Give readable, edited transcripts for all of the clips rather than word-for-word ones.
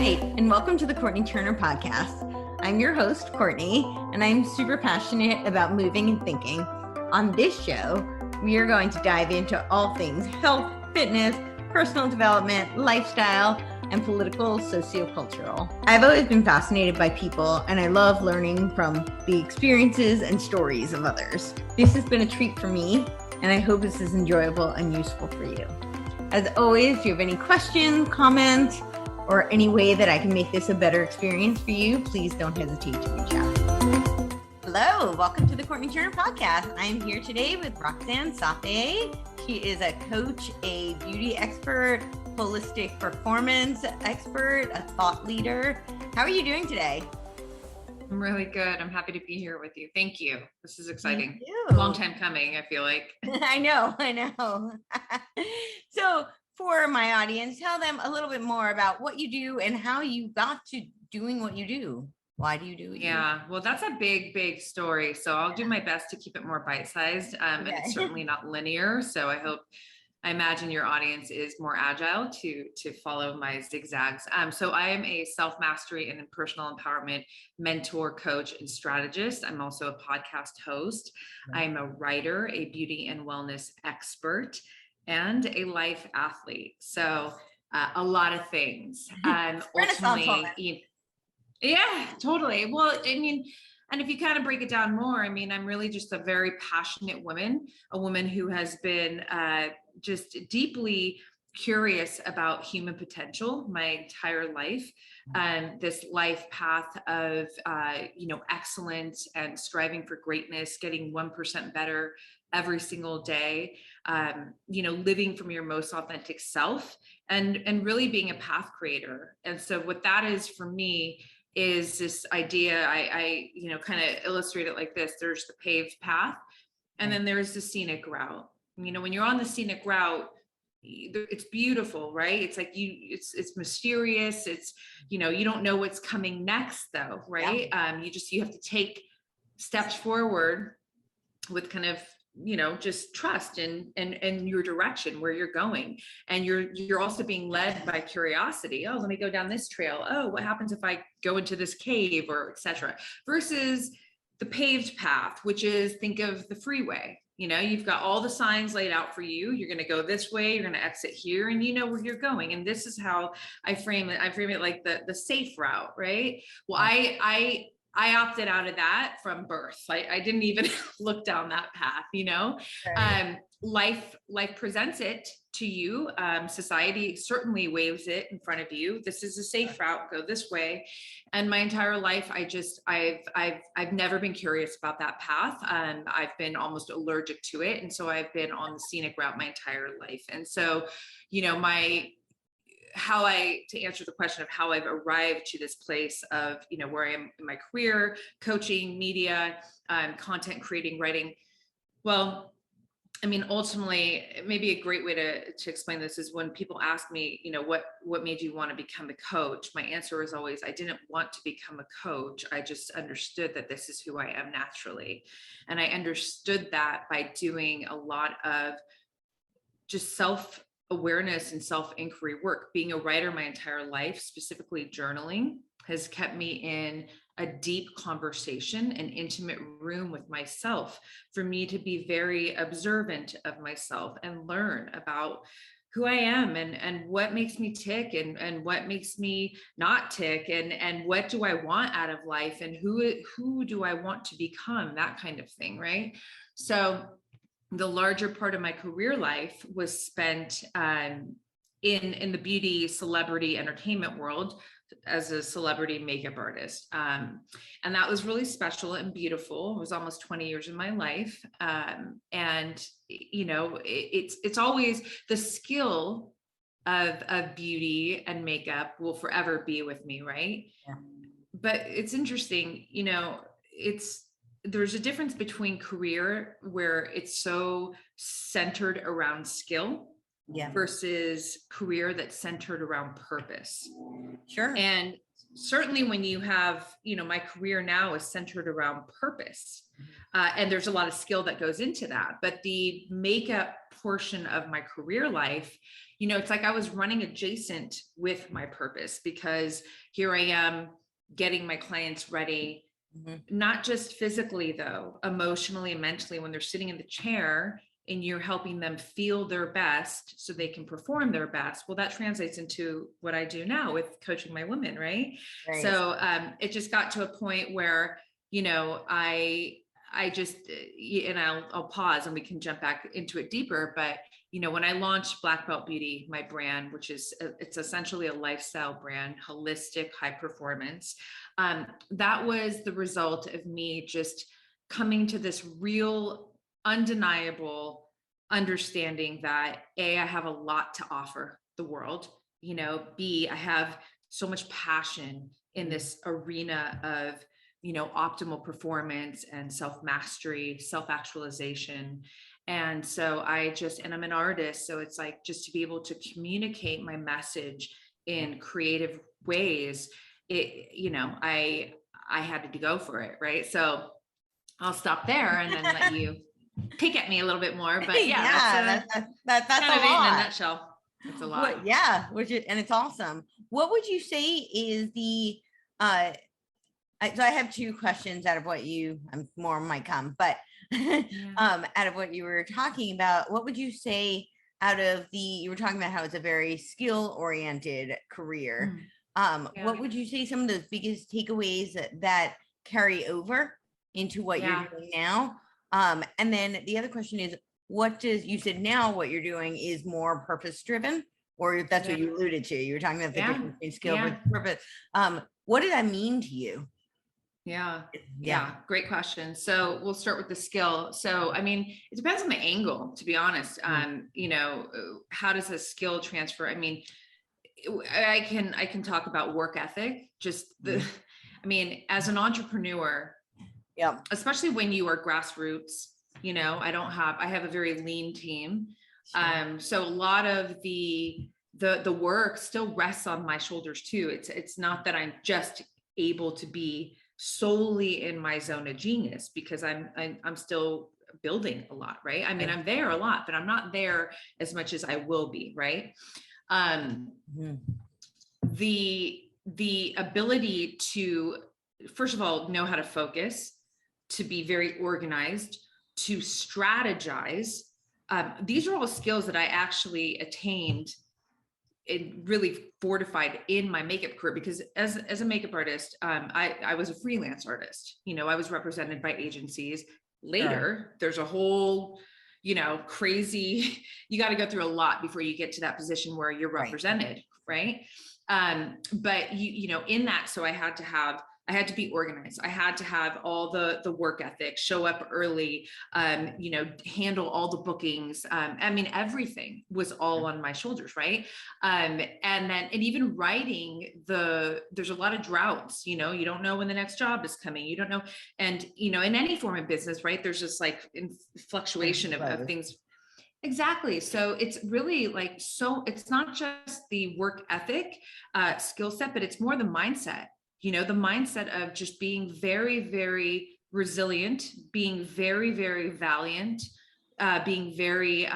right, and welcome to the Courtenay Turner podcast. I'm your host, Courtenay, and I'm super passionate about moving and thinking. On this show, we are going to dive into all things health, fitness, personal development, lifestyle, and political, sociocultural. I've always been fascinated by people, and I love learning from the experiences and stories of others. This has been a treat for me, and I hope this is enjoyable and useful for you. As always, if you have any questions, comments, or any way that I can make this a better experience for you, please don't hesitate to reach out. Hello, welcome to the Courtenay Turner podcast. I'm here today with Roxanne Saffaie. She is a coach, a beauty expert, holistic performance expert, a thought leader. How are you doing today? I'm really good. I'm happy to be here with you. Thank you. This is exciting. Thank you. Long time coming, I feel like. I know. So for my audience, tell them a little bit more about what you do and how you got to doing what you do. Why do you do what you do? Well, that's a big story. So I'll do my best to keep it more bite-sized. And it's certainly not linear. So I imagine your audience is more agile to follow my zigzags. So I am a self-mastery and personal empowerment mentor, coach, and strategist. I'm also a podcast host. I'm a writer, a beauty and wellness expert, and a life athlete. So a lot of things. Ultimately, yeah, totally. Well, I mean, and if you kind of break it down more, I mean, I'm really just a very passionate woman, a woman who has been just deeply curious about human potential my entire life. This life path of, excellence and striving for greatness, getting 1% better every single day, living from your most authentic self and really being a path creator. And so what that is for me is this idea, I kind of illustrate it like this. There's the paved path, and then there's the scenic route. When you're on the scenic route, it's beautiful, right? It's like it's mysterious. It's, you don't know what's coming next though, right? Yeah. You have to take steps forward with kind of, just trust in your direction, where you're going. And you're also being led by curiosity. Oh, let me go down this trail. Oh, what happens if I go into this cave, or etc. Versus the paved path, which is, think of the freeway. You've got all the signs laid out for you. You're going to go this way. You're going to exit here, and you know where you're going. And this is how I frame it. I frame it like the safe route, right? Well, I opted out of that from birth. I didn't even look down that path, Right. Life presents it to you. Society certainly waves it in front of you. This is a safe route, go this way. And my entire life, I've never been curious about that path. I've been almost allergic to it. And so I've been on the scenic route my entire life. And so, to answer the question of how I've arrived to this place of, where I am in my career, coaching, media, content creating, writing. Well, I mean, ultimately, maybe a great way to explain this is when people ask me, what made you want to become a coach? My answer is always, I didn't want to become a coach. I just understood that this is who I am naturally. And I understood that by doing a lot of just self-awareness and self-inquiry work. Being a writer my entire life, specifically journaling, has kept me in a deep conversation, an intimate room with myself, for me to be very observant of myself and learn about who I am and what makes me tick and what makes me not tick and what do I want out of life and who do I want to become, that kind of thing, right? So the larger part of my career life was spent in the beauty, celebrity, entertainment world as a celebrity makeup artist. And that was really special and beautiful. It was almost 20 years of my life. It's always the skill of beauty and makeup will forever be with me, right? Yeah. But it's interesting, there's a difference between career where it's so centered around skill, versus career that's centered around purpose. Sure. And certainly when you have, my career now is centered around purpose. And there's a lot of skill that goes into that. But the makeup portion of my career life it's like I was running adjacent with my purpose, because here I am getting my clients ready, not just physically though, emotionally and mentally, when they're sitting in the chair and you're helping them feel their best so they can perform their best. Well, that translates into what I do now with coaching my women, right? So it just got to a point where, I just, and I'll pause and we can jump back into it deeper. But, when I launched BlackBeltBeauty, my brand, which is, it's essentially a lifestyle brand, holistic, high performance. That was the result of me just coming to this real, undeniable understanding that A, I have a lot to offer the world, B, I have so much passion in this arena of, optimal performance and self-mastery, self-actualization. And so and I'm an artist. So it's like, just to be able to communicate my message in creative ways, I had to go for it. Right. So I'll stop there and then let you pick at me a little bit more, but that's kind of of it in a nutshell. It's a lot. And it's awesome. What would you say is the, so I have two questions out of what more might come, but out of what you were talking about, what would you say you were talking about how it's a very skill oriented career. What would you say some of those biggest takeaways that carry over into what you're doing now? And then the other question is, you said now what you're doing is more purpose driven, or that's what you alluded to. You were talking about the difference between skill and purpose. What did that mean to you? Yeah. Great question. So we'll start with the skill. So, I mean, it depends on the angle, to be honest. How does a skill transfer? I mean, I can talk about work ethic, as an entrepreneur, especially when you are grassroots, I have a very lean team. So a lot of the work still rests on my shoulders too. It's not that I'm just able to be solely in my zone of genius, because I'm still building a lot, right? I mean, I'm there a lot, but I'm not there as much as I will be, right? The ability to, first of all, know how to focus, to be very organized, to strategize. These are all skills that I actually attained and really fortified in my makeup career, because as a makeup artist, I was a freelance artist. I was represented by agencies. Later, there's a whole, crazy, you got to go through a lot before you get to that position where you're represented. Right. But in that, so I had to be organized. I had to have all the work ethic, show up early, handle all the bookings. Everything was all on my shoulders. Right. And even writing there's a lot of droughts, you don't know when the next job is coming. You don't know. And, in any form of business, right, there's just like fluctuation of things. Exactly. So it's really it's not just the work ethic, skill set, but it's more the mindset. The mindset of just being very, very resilient, being very, very valiant, being very,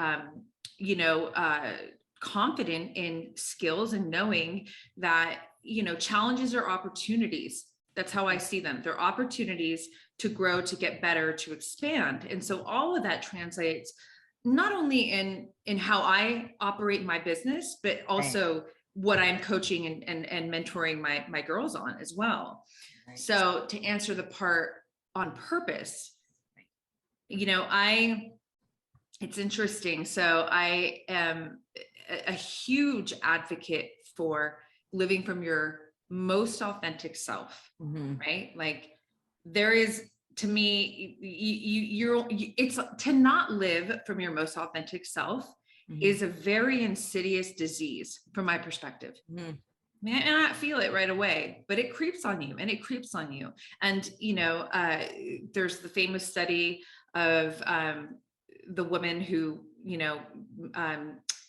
confident in skills, and knowing that, challenges are opportunities. That's how I see them. They're opportunities to grow, to get better, to expand. And so all of that translates not only in how I operate my business, but also what I'm coaching and mentoring my girls on as well. Right. So to answer the part on purpose, it's interesting. So I am a huge advocate for living from your most authentic self, right? Like, there is, to me, it's to not live from your most authentic self is a very insidious disease from my perspective. I may not feel it right away, but it creeps on you and it creeps on you. And, there's the famous study of the woman who,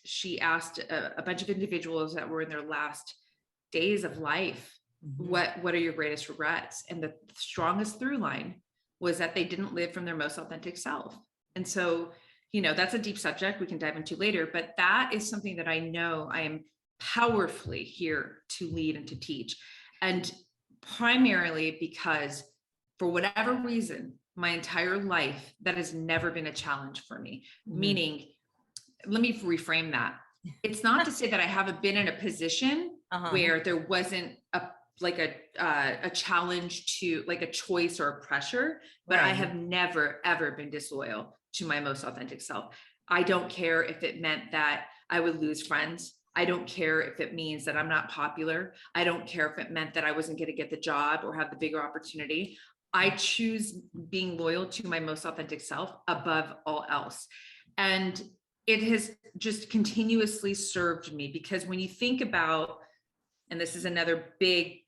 she asked a bunch of individuals that were in their last days of life, what are your greatest regrets? And the strongest through line was that they didn't live from their most authentic self. And so, that's a deep subject we can dive into later, but that is something that I know I am powerfully here to lead and to teach. And primarily because for whatever reason, my entire life, that has never been a challenge for me. Meaning, let me reframe that. It's not to say that I haven't been in a position where there wasn't a challenge to like a choice or a pressure, but I have never, ever been disloyal to my most authentic self. I don't care if it meant that I would lose friends. I don't care if it means that I'm not popular. I don't care if it meant that I wasn't going to get the job or have the bigger opportunity. I choose being loyal to my most authentic self above all else. And it has just continuously served me, because when you think about, and this is another big,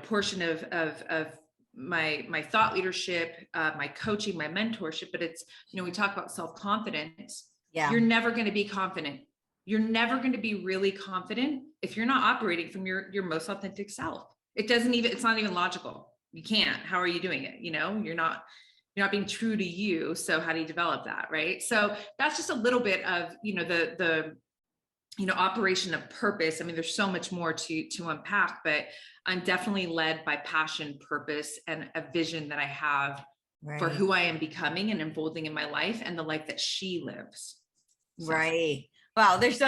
portion of my thought leadership, my coaching, my mentorship, but it's, we talk about self-confidence. You're never going to be confident. You're never going to be really confident if you're not operating from your most authentic self. It's not even logical. You can't. How are you doing it? You're not being true to you. So how do you develop that? Right. So that's just a little bit of, the operation of purpose. I mean, there's so much more to unpack, but I'm definitely led by passion, purpose, and a vision that I have for who I am becoming and unfolding in my life and the life that she lives. So. Right. Wow, there's so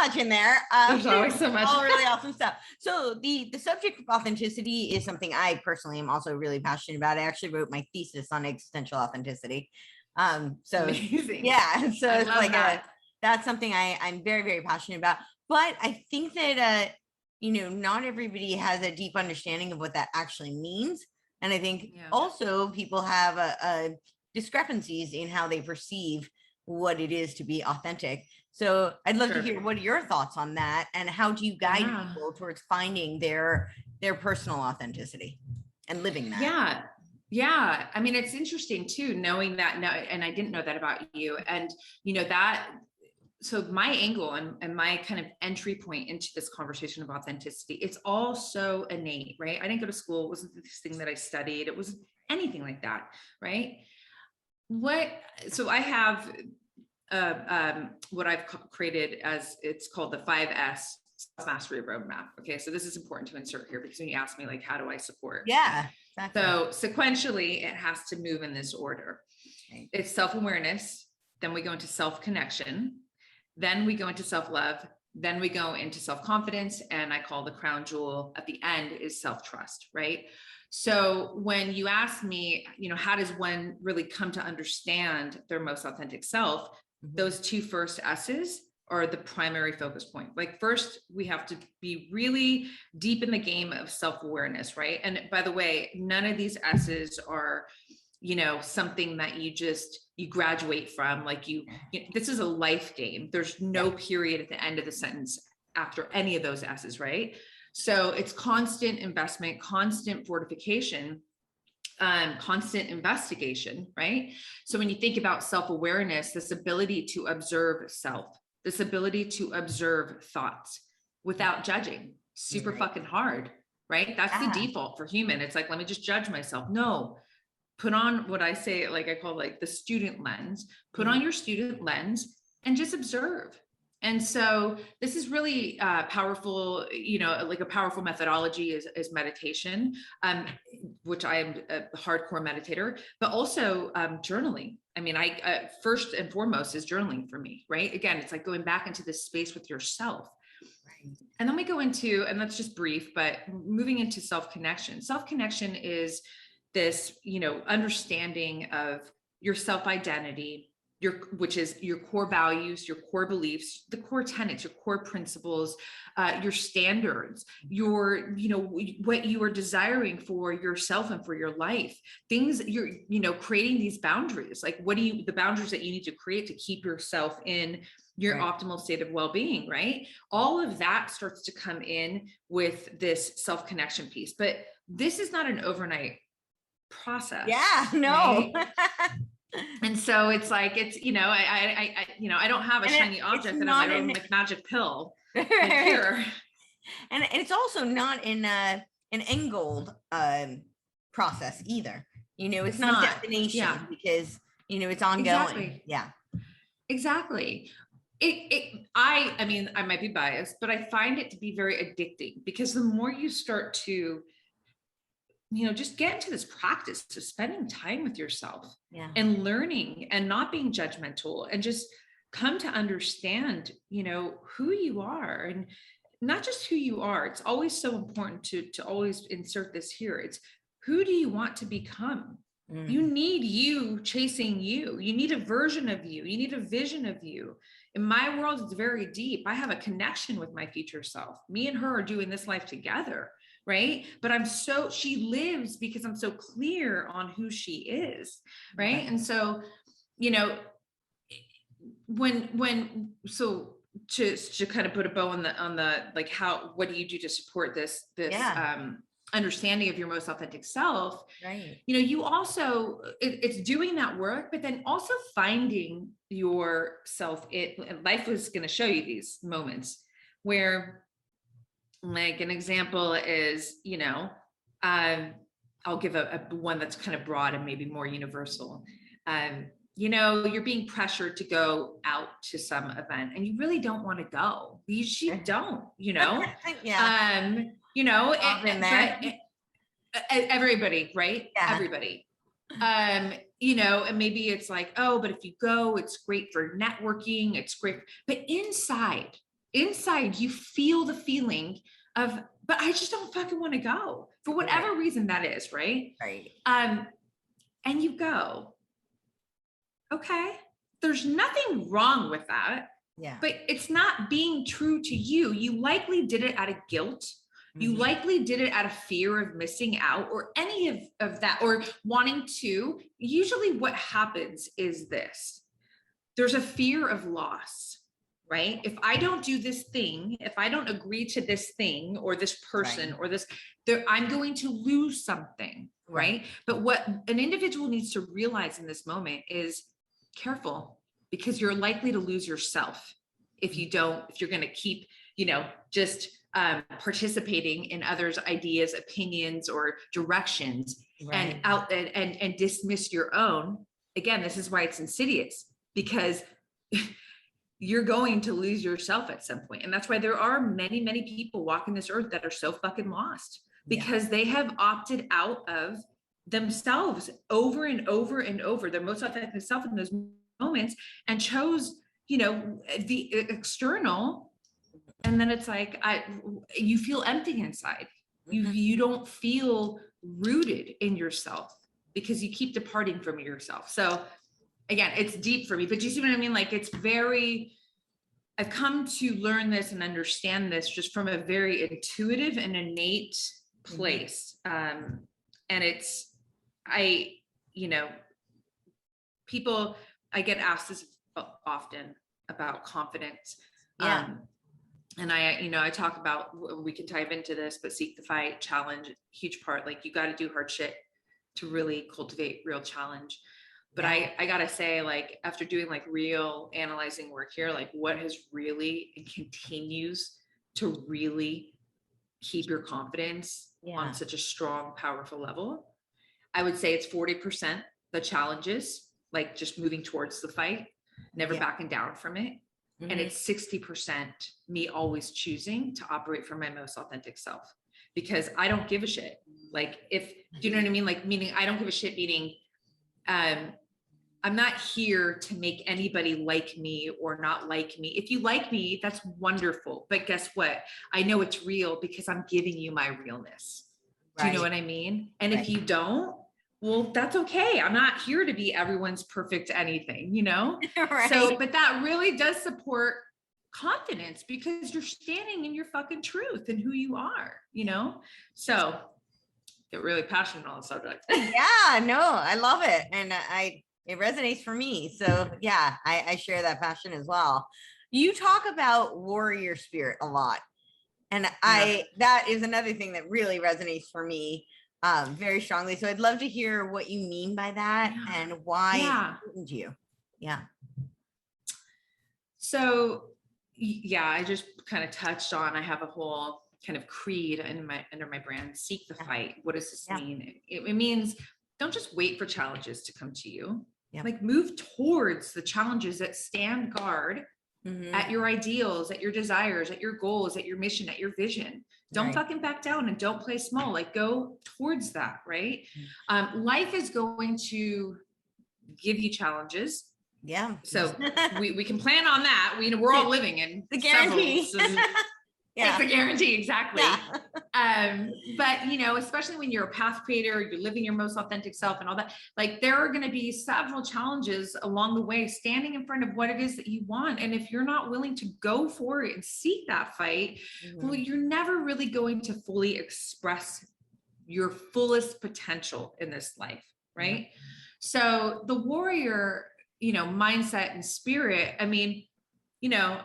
much in there. There's always so much. All really awesome stuff. So the subject of authenticity is something I personally am also really passionate about. I actually wrote my thesis on existential authenticity. So amazing. Yeah, so it's like that's something I'm very, very passionate about. But I think that not everybody has a deep understanding of what that actually means. And I think also people have a discrepancies in how they perceive what it is to be authentic. So I'd love to hear, what are your thoughts on that, and how do you guide people towards finding their personal authenticity and living that? Yeah. I mean, it's interesting too, knowing that now, and I didn't know that about you. And so my angle and my kind of entry point into this conversation of authenticity, it's all so innate, right? I didn't go to school. It wasn't this thing that I studied. It wasn't anything like that, right? So I have what I've created as, it's called the 5S mastery roadmap. Okay. So this is important to insert here, because when you ask me, like, how do I support? Yeah. Exactly. So sequentially, it has to move in this order. Okay. It's self-awareness. Then we go into self-connection. Then we go into self-love. Then we go into self-confidence. And I call the crown jewel at the end is self-trust, right? So when you ask me, how does one really come to understand their most authentic self? Those two first S's are the primary focus point. Like, first, we have to be really deep in the game of self-awareness, right? And by the way, none of these S's are, something that you graduate from. Like this is a life game. There's no period at the end of the sentence after any of those S's, right? So it's constant investment, constant fortification, constant investigation, right? So when you think about self-awareness, this ability to observe self, this ability to observe thoughts without judging, super fucking hard, right? That's the default for human. It's like, let me just judge myself. No, put on what I say, like I call like the student lens, put on your student lens and just observe. And so this is really powerful, like a powerful methodology is meditation, which I am a hardcore meditator, but also journaling. I mean, I first and foremost is journaling for me, right? Again, it's like going back into this space with yourself. Right. And then we go into, and that's just brief, but moving into self-connection. Self-connection is this, understanding of your self-identity, which is your core values, your core beliefs, the core tenets, your core principles, your standards, what you are desiring for yourself and for your life, things you're, creating these boundaries, like the boundaries that you need to create to keep yourself in your optimal state of well-being, right? All of that starts to come in with this self-connection piece, but this is not an overnight process. Yeah, no. Right? And so it's like, it's, I don't have a shiny object that I'm my own magic pill here. And it's also not in an end goal process either. It's not a destination because, it's ongoing. Exactly. Yeah. Exactly. I mean, I might be biased, but I find it to be very addicting, because the more you start to, just get into this practice of spending time with yourself and learning and not being judgmental, and just come to understand, who you are, and not just who you are. It's always so important to always insert this here. It's, who do you want to become? You need you chasing you. You need a version of you. You need a vision of you. In my world, it's very deep. I have a connection with my future self. Me and her are doing this life together, right? But she lives because I'm so clear on who she is, right? And so, to kind of put a bow on the like, what do you do to support this understanding of your most authentic self, right? You also, it's doing that work, but then also finding yourself. Life was going to show you these moments where, like, an example is, I'll give a one that's kind of broad and maybe more universal. You're being pressured to go out to some event and you really don't want to go. You usually don't, everybody, right? Yeah. Everybody. And maybe it's like, oh, but if you go, it's great for networking. It's great. But inside, you feel the feeling of, but I just don't fucking want to go for whatever reason that is. Right. Right. And you go, okay, there's nothing wrong with that. Yeah. But it's not being true to you. You likely did it out of guilt. You likely did it out of fear of missing out, or any of that, or wanting to. Usually what happens is this: there's a fear of loss, right? If I don't do this thing, if I don't agree to this thing or this person or this, I'm going to lose something, right? But what an individual needs to realize in this moment is, careful, because you're likely to lose yourself if you're going to keep, just participating in others' ideas, opinions, or directions, and dismiss your own. Again, this is why it's insidious, because you're going to lose yourself at some point. And that's why there are many, many people walking this earth that are so fucking lost, because they have opted out of themselves over and over and over, their most authentic self in those moments, and chose, the external. And then it's like, you feel empty inside. You don't feel rooted in yourself because you keep departing from yourself. So again, it's deep for me, but you see what I mean? Like, I've come to learn this and understand this just from a very intuitive and innate place. And people, I get asked this often about confidence. And I talk about, we can dive into this, but seek the fight, challenge, huge part. Like, you got to do hard shit to really cultivate real challenge. But I gotta say, like, after doing like real analyzing work here, like what has really and continues to really keep your confidence on such a strong, powerful level, I would say it's 40% the challenges, like just moving towards the fight, never backing down from it. And it's 60% me always choosing to operate from my most authentic self, because I don't give a shit. Like, do you know what I mean? Like, meaning I don't give a shit, meaning, I'm not here to make anybody like me or not like me. If you like me, that's wonderful. But guess what? I know it's real because I'm giving you my realness. Do you know what I mean? And if you don't, well, that's okay. I'm not here to be everyone's perfect anything, So, but that really does support confidence, because you're standing in your fucking truth and who you are, So get really passionate on the subject. Yeah, no, I love it. And it resonates for me. So yeah, I share that passion as well. You talk about warrior spirit a lot. And that is another thing that really resonates for me very strongly. So I'd love to hear what you mean by that and why it's important to you. Yeah. So I just kind of touched on, I have a whole kind of creed under my brand, seek the fight. What does this mean? It means, don't just wait for challenges to come to you. Like move towards the challenges that stand guard at your ideals, at your desires, at your goals, at your mission, at your vision. Don't fucking back down and don't play small. Like go towards that, right? Life is going to give you challenges. Yeah. So we can plan on that. We're all living in the guarantee. It's a guarantee, exactly. But you know, especially when you're a path creator, you're living your most authentic self and all that, like there are going to be several challenges along the way, standing in front of what it is that you want. And if you're not willing to go for it and seek that fight, well, you're never really going to fully express your fullest potential in this life, right? So the warrior, you know, mindset and spirit, I mean, you know,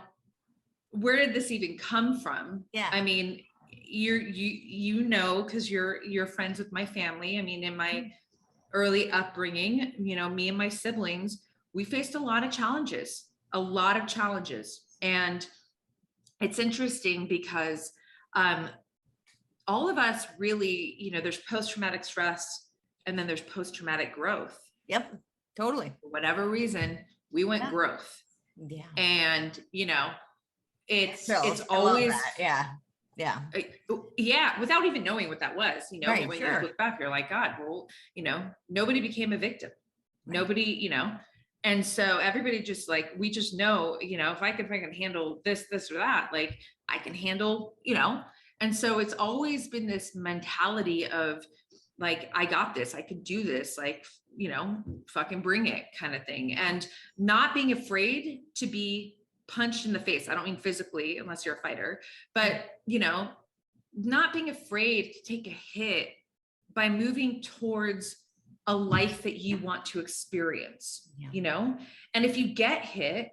where did this even come from? I mean, you know, because you're friends with my family. I mean, in my early upbringing, you know, me and my siblings, we faced a lot of challenges. And it's interesting because all of us really, you know, there's post-traumatic stress and then there's post-traumatic growth. Yep, totally. For whatever reason, we went growth. And, you know, it's always without even knowing what that was, you know, when you look back, you're like, God, well, you know, nobody became a victim. Nobody, you know, and so everybody just like, we just know, you know, if I can handle this or that, like I can handle, you know. And so it's always been this mentality of like, I got this, I could do this, like, you know, fucking bring it kind of thing. And not being afraid to be punched in the face. I don't mean physically, unless you're a fighter, but you know, not being afraid to take a hit by moving towards a life that you want to experience, you know? And if you get hit,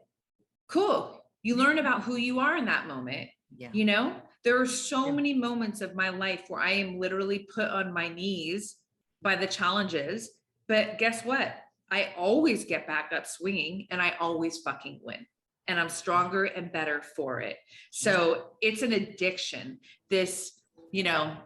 cool. You learn about who you are in that moment. You know, there are so many moments of my life where I am literally put on my knees by the challenges, but guess what? I always get back up swinging and I always fucking win. And I'm stronger and better for it. So it's an addiction, this, you know,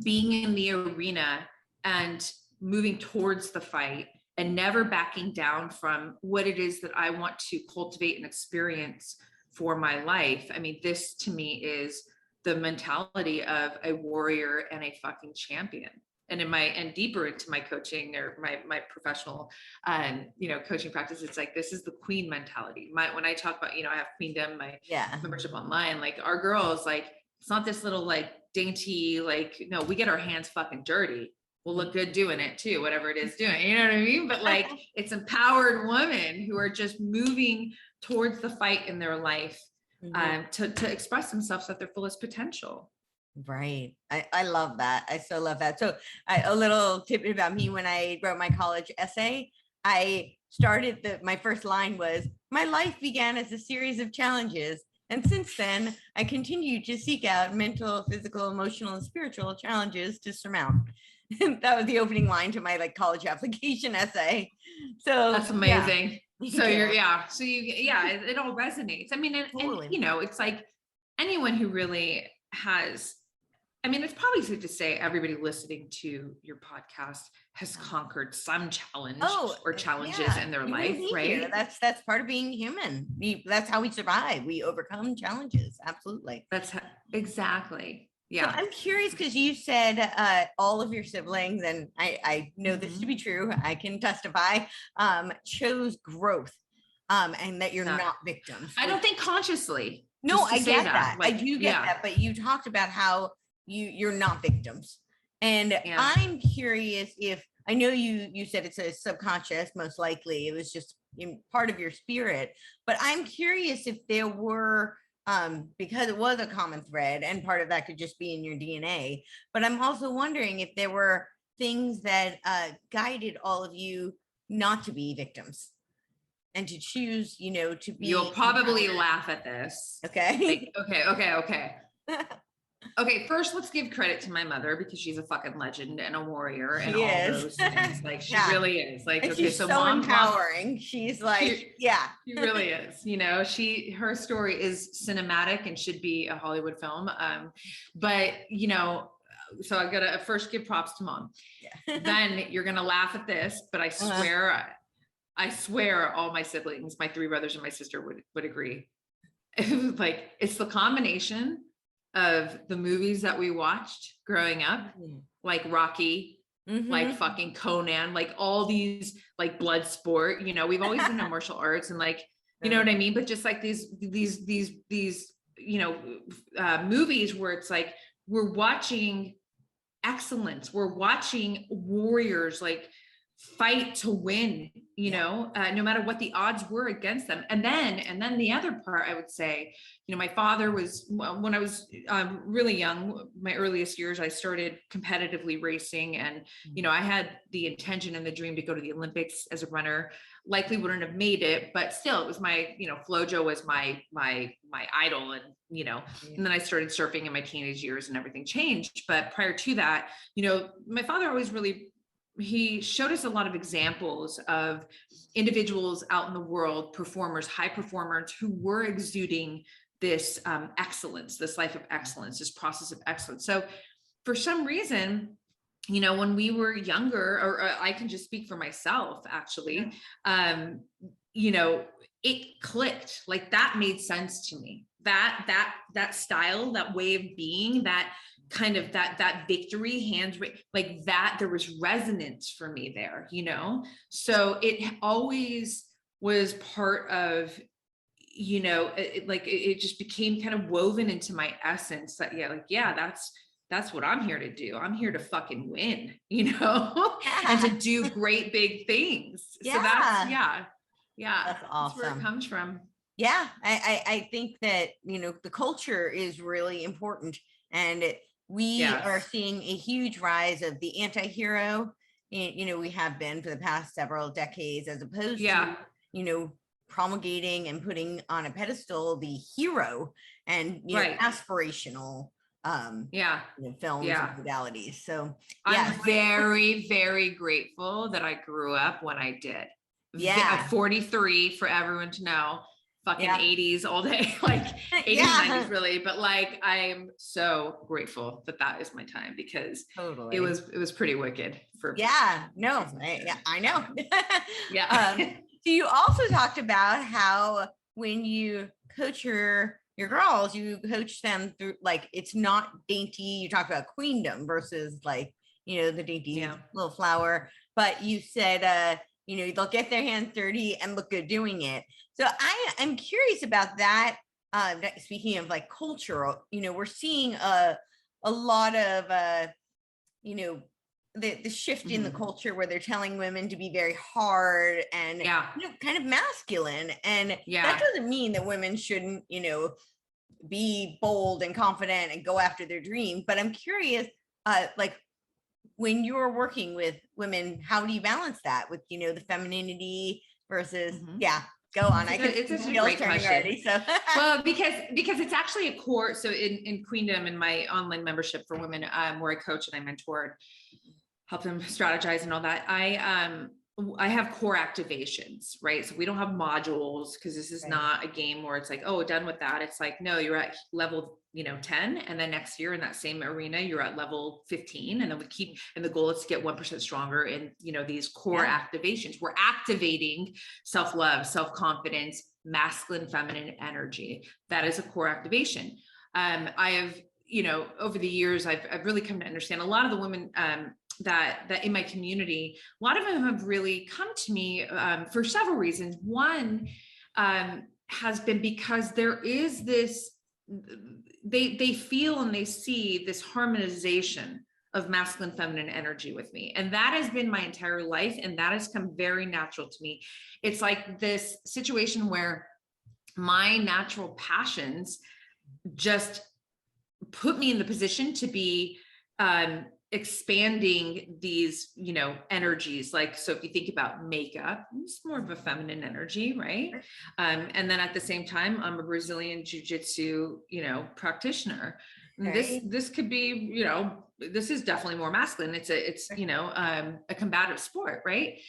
being in the arena and moving towards the fight and never backing down from what it is that I want to cultivate and experience for my life. I mean, this to me is the mentality of a warrior and a fucking champion. And deeper into my coaching or my professional, you know, coaching practice, it's like, this is the queen mentality. When I talk about, you know, I have Queendom, my membership online, like our girls, like, it's not this little like dainty, like, no, we get our hands fucking dirty. We'll look good doing it too, whatever it is doing, you know what I mean? But like, it's empowered women who are just moving towards the fight in their life, to express themselves at their fullest potential. Right. I love that. I so love that. So a little tidbit about me, when I wrote my college essay, I started my first line was, my life began as a series of challenges. And since then, I continue to seek out mental, physical, emotional, and spiritual challenges to surmount. And that was the opening line to my like college application essay. So that's amazing. So it all resonates. I mean, and you know, it's like anyone who really has, I mean, it's probably safe to say everybody listening to your podcast has conquered some challenge or challenges in their life, right? That's part of being human. That's how we survive. We overcome challenges. Absolutely. Exactly. Yeah. So I'm curious because you said all of your siblings, and I know this to be true, I can testify, chose growth, and that you're not victims. I don't think consciously. No, I get that. Like, I do get that. But you talked about how you're not victims. And I'm curious if, I know you said it's a subconscious, most likely it was just part of your spirit, but I'm curious if there were, because it was a common thread, and part of that could just be in your DNA, but I'm also wondering if there were things that guided all of you not to be victims and to choose, you know, to be. You'll probably laugh at this. Okay. Like, okay. Okay, first let's give credit to my mother, because she's a fucking legend and a warrior and all those things. Like, she really is. Like, and okay, she's so empowering. She's like, she really is. You know, her story is cinematic and should be a Hollywood film. But you know, so I gotta first give props to mom. Then you're gonna laugh at this, but I swear, I swear all my siblings, my 3 brothers and my sister would agree. It was like, it's the combination of the movies that we watched growing up, like Rocky, like fucking Conan, like all these like blood sport, you know, we've always been in martial arts and like, you know what I mean? But just like these, you know, movies where it's like, we're watching excellence. We're watching warriors like fight to win, you know, no matter what the odds were against them. And then the other part, I would say, you know, my father was, when I was really young, my earliest years, I started competitively racing. And, you know, I had the intention and the dream to go to the Olympics as a runner. Likely wouldn't have made it, but still it was my, you know, FloJo was my idol. And, you know, and then I started surfing in my teenage years and everything changed. But prior to that, you know, my father always really, he showed us a lot of examples of individuals out in the world, performers, high performers who were exuding this excellence, this life of excellence, this process of excellence. So for some reason, you know, when we were younger, or I can just speak for myself, actually, you know, it clicked. Like that made sense to me. That style, that way of being, that kind of that victory hands, like that, there was resonance for me there, you know? So it always was part of, you know, it just became kind of woven into my essence that, that's what I'm here to do. I'm here to fucking win, you know, and to do great big things. So that's, that's awesome. That's where it comes from. Yeah. I think that, you know, the culture is really important, and we are seeing a huge rise of the anti-hero. You know, we have been for the past several decades, as opposed to, you know, promulgating and putting on a pedestal the hero and, you know, aspirational you know, films and modalities. So I'm very, very grateful that I grew up when I did. At 43, for everyone to know, fucking 80s all day, like 80s, 90s really. But like, I'm so grateful that that is my time, because it was pretty wicked for I know. So you also talked about how when you coach your girls, you coach them through, like, it's not dainty. You talk about queendom versus, like, you know, the dainty little flower, but you said, you know, they'll get their hands dirty and look good doing it. So I'm curious about that. Speaking of like cultural, you know, we're seeing a lot of, you know, the shift in the culture where they're telling women to be very hard and, you know, kind of masculine. And that doesn't mean that women shouldn't, you know, be bold and confident and go after their dream. But I'm curious, like, when you're working with women, how do you balance that with, you know, the femininity versus, go on. It's a great question. Already, so. Well, because it's actually a core. So in Queendom, in my online membership for women, where I coach and I mentor, help them strategize and all that, I have core activations, right? So we don't have modules, because this is not a game where it's like, oh, done with that. It's like, no, you're at level, you know, 10. And then next year in that same arena, you're at level 15. And then we keep, and the goal is to get 1% stronger in, you know, these core activations. We're activating self-love, self-confidence, masculine, feminine energy. That is a core activation. I have, you know, over the years, I've really come to understand a lot of the women, that in my community, a lot of them have really come to me for several reasons. One has been because there is this, they feel and they see this harmonization of masculine, feminine energy with me. And that has been my entire life. And that has come very natural to me. It's like this situation where my natural passions just put me in the position to be expanding these, you know, energies. Like, so if you think about makeup, it's more of a feminine energy, right? And then at the same time, I'm a Brazilian jiu-jitsu, you know, practitioner. This could be, you know, this is definitely more masculine. It's, you know, a combative sport, right?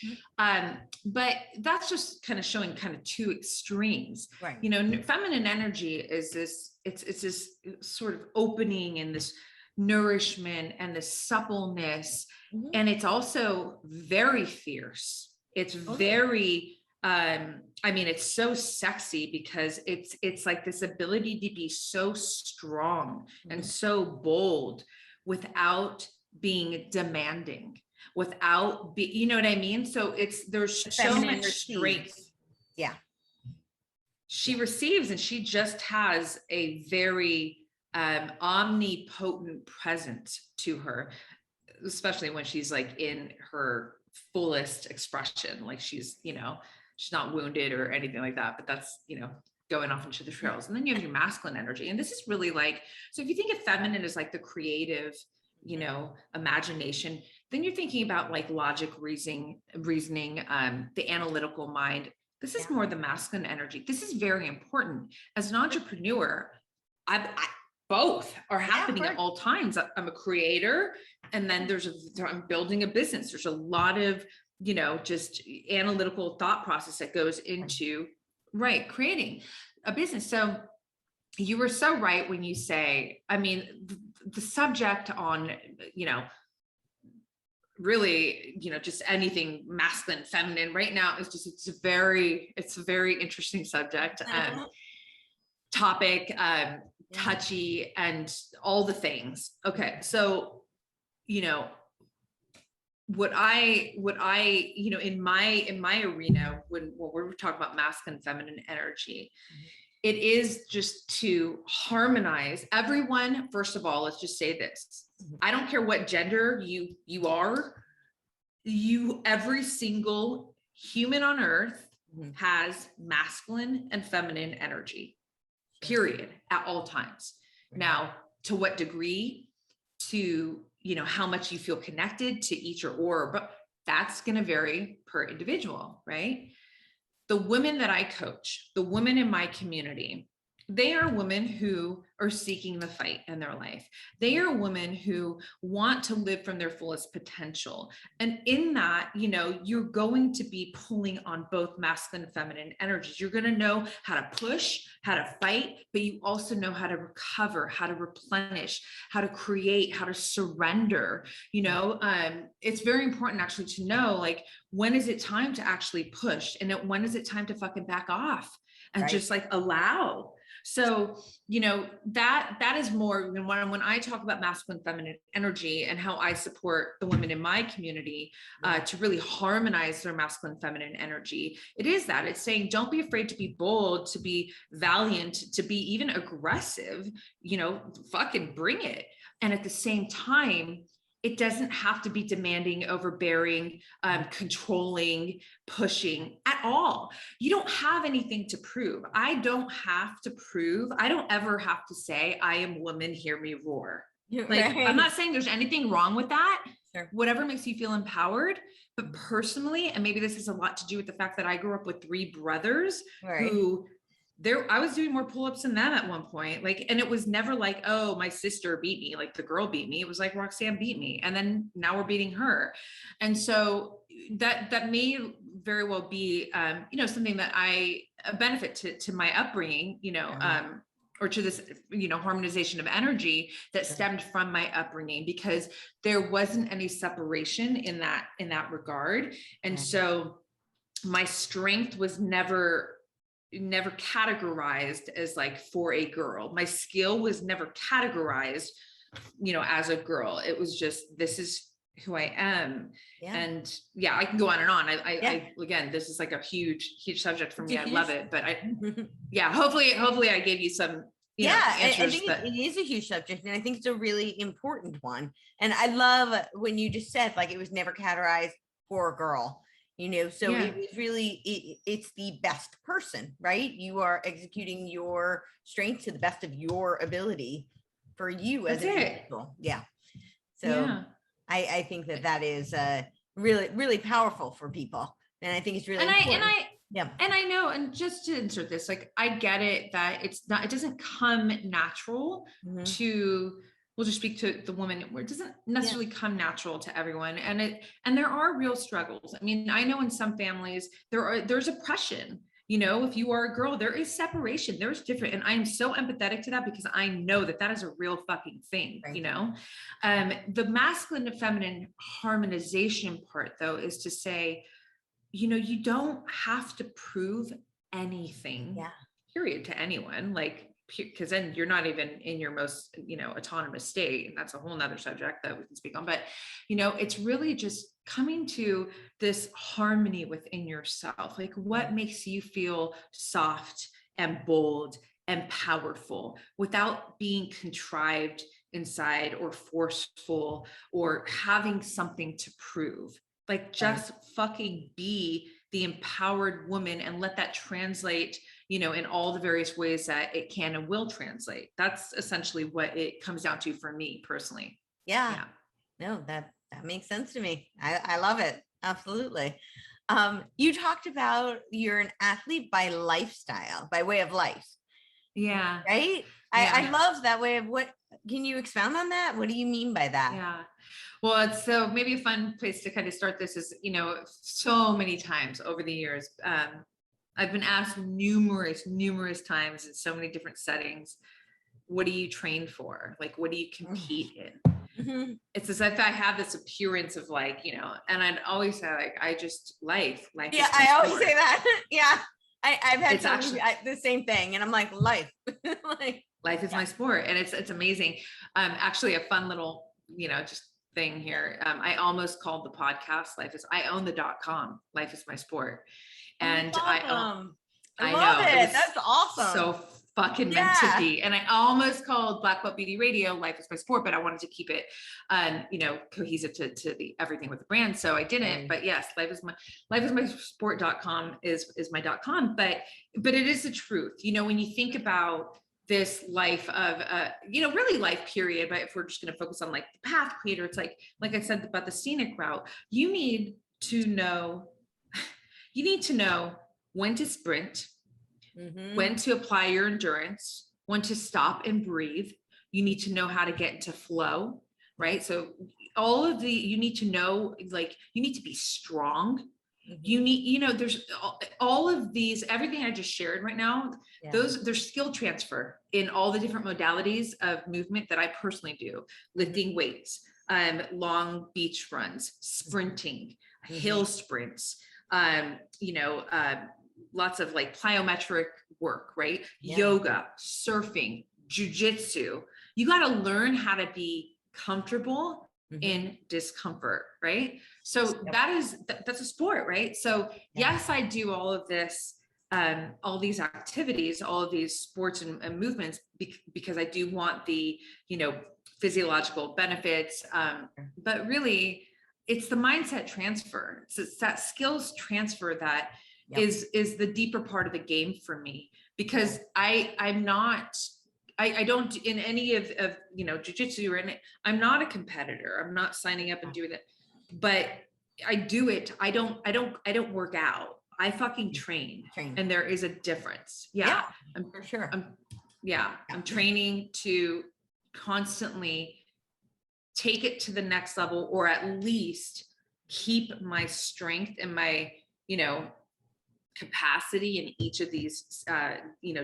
But that's just kind of showing kind of two extremes, right? You know, feminine energy is this, it's this sort of opening and this nourishment and the suppleness. And it's also very fierce. It's very I mean, it's so sexy because it's like this ability to be so strong and so bold without being demanding, without you know what I mean? So there's so much strength. Yeah. She receives, and she just has a very omnipotent presence to her, especially when she's like in her fullest expression. Like she's not wounded or anything like that, but that's, going off into the trails. And then you have your masculine energy. And this is really like, so if you think of feminine as like the creative, imagination, then you're thinking about like logic, reasoning, the analytical mind. This is more the masculine energy. This is very important. As an entrepreneur, I both are happening at all times. I'm a creator, and then I'm building a business. There's a lot of, just analytical thought process that goes into creating a business. So you were so right when you say, I mean, the subject on, really, just anything masculine, feminine right now is just, it's a very interesting subject, topic, touchy, and all the things. Okay. So, what I, in my arena, when we're talking about masculine, feminine energy, it is just to harmonize everyone. First of all, let's just say this. I don't care what gender you are, every single human on earth has masculine and feminine energy, period, at all times. Now, to what degree, to, how much you feel connected to each or, but that's going to vary per individual, right? The women that I coach, the women in my community, they are women who are seeking the fight in their life. They are women who want to live from their fullest potential. And in that, you're going to be pulling on both masculine and feminine energies. You're going to know how to push, how to fight, but you also know how to recover, how to replenish, how to create, how to surrender. It's very important actually to know, like, when is it time to actually push? And when is it time to fucking back off and just like allow? So, that is more when I talk about masculine, feminine energy and how I support the women in my community to really harmonize their masculine, feminine energy. It is that it's saying, don't be afraid to be bold, to be valiant, to be even aggressive, fucking bring it. And at the same time, it doesn't have to be demanding, overbearing, controlling, pushing at all. You don't have anything to prove. I don't have to prove. I don't ever have to say, I am woman, hear me roar. I'm not saying there's anything wrong with that. Sure. Whatever makes you feel empowered. But personally, and maybe this has a lot to do with the fact that I grew up with 3 brothers who I was doing more pull-ups than them at one point. And it was never like, oh, my sister beat me, like the girl beat me. It was like Roxanne beat me. And then now we're beating her. And so that may very well be, something that a benefit to my upbringing, or to this, harmonization of energy that stemmed from my upbringing, because there wasn't any separation in that regard. And so my strength was never categorized as like for a girl. My skill was never categorized, as a girl. It was just, this is who I am. Yeah. And I can go on and on. I again, this is like a huge subject for me. I love it, but hopefully I gave you some, answers. I think it is a huge subject, and I think it's a really important one. And I love when you just said, like, it was never categorized for a girl. So it was really, it's the best person, right? You are executing your strength to the best of your ability for you as an individual. Yeah. So I think that is really, really powerful for people. And I think it's really important. And I know, and just to insert this, like, I get it that it doesn't come natural to, we'll just speak to the woman, where it doesn't necessarily come natural to everyone. And there are real struggles. I mean, I know in some families there's oppression, if you are a girl, there is separation, there's different. And I'm so empathetic to that, because I know that is a real fucking thing, the masculine and feminine harmonization part, though, is to say, you don't have to prove anything, Yeah. period, to anyone. Like, because then you're not even in your most, autonomous state. And that's a whole nother subject that we can speak on. But, it's really just coming to this harmony within yourself. Like, what makes you feel soft and bold and powerful without being contrived inside or forceful or having something to prove. Like, just fucking be the empowered woman and let that translate, in all the various ways that it can and will translate. That's essentially what it comes down to for me personally. Yeah. No, that makes sense to me. I love it. Absolutely. You talked about you're an athlete by lifestyle, by way of life. Yeah. Right. I love that way of what, can you expound on that? What do you mean by that? Yeah. Well, it's so maybe a fun place to kind of start this is, so many times over the years, I've been asked numerous times in so many different settings, what do you train for? Like, what do you compete in? Mm-hmm. It's as if I have this appearance of like, and I'd always say like, I just life. Yeah, I always say that. Yeah. I've had the same thing, and I'm like, life. Like, life is my sport, and it's amazing. Actually, a fun little, just thing here. I almost called the podcast I own the .com. Life is my sport, and I love it. That's awesome. So fucking meant to be. And I almost called BlackBeltBeauty Radio Life is my sport, but I wanted to keep it cohesive to the everything with the brand. So I didn't. But yes, life is my sport.com is my .com. But it is the truth. When you think about this life of really life period, but if we're just going to focus on like the path creator, it's like I said about the scenic route, you need to know when to sprint, when to apply your endurance, when to stop and breathe. You need to know how to get into flow, right? So you need to know, like, you need to be strong. You need, there's all of these, everything I just shared right now, there's skill transfer in all the different modalities of movement that I personally do, lifting weights, long beach runs, sprinting, hill sprints, lots of like plyometric work, right? Yoga, surfing, jujitsu. You got to learn how to be comfortable in discomfort, right? So that's a sport, right? So yes, I do all of this, all these activities, all of these sports and movements because I do want the, physiological benefits. But really it's the mindset transfer. It's that skills transfer that is the deeper part of the game for me, because I don't in any of jujitsu or anything, I'm not a competitor. I'm not signing up and doing it, but I do it. I don't work out. I fucking train. And there is a difference. I'm, for sure. I'm training to constantly take it to the next level, or at least keep my strength and my, capacity in each of these,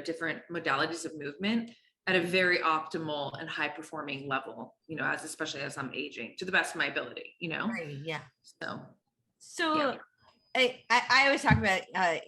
different modalities of movement at a very optimal and high performing level, especially as I'm aging, to the best of my ability, Right. Yeah. So I always talk about, I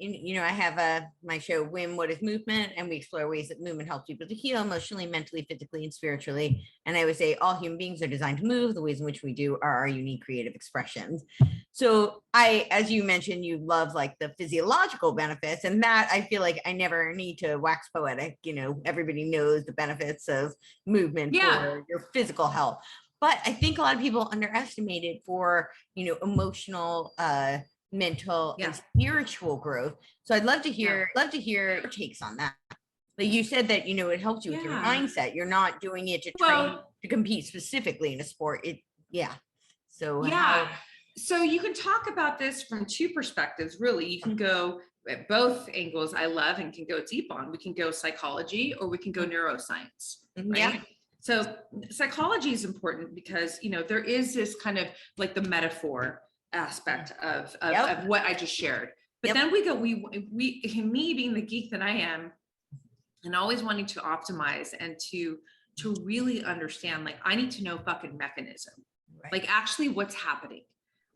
have my show, Wim, What is Movement? And we explore ways that movement helps people to heal emotionally, mentally, physically, and spiritually. And I would say all human beings are designed to move. The ways in which we do are our unique creative expressions. So as you mentioned, you love like the physiological benefits, and that I feel like I never need to wax poetic. Everybody knows the benefits of movement for your physical health. But I think a lot of people underestimate it for, emotional, mental and spiritual growth. So I'd love to hear your takes on that. Like you said that, it helps you with your mindset. You're not doing it to try to compete specifically in a sport. So you can talk about this from two perspectives, really. You can go at both angles. I love and can go deep on. We can go psychology, or we can go neuroscience, right? So psychology is important because, there is this kind of like the metaphor aspect of what I just shared. But then we me being the geek that I am, and always wanting to optimize and to really understand, like, I need to know fucking mechanism, like actually what's happening.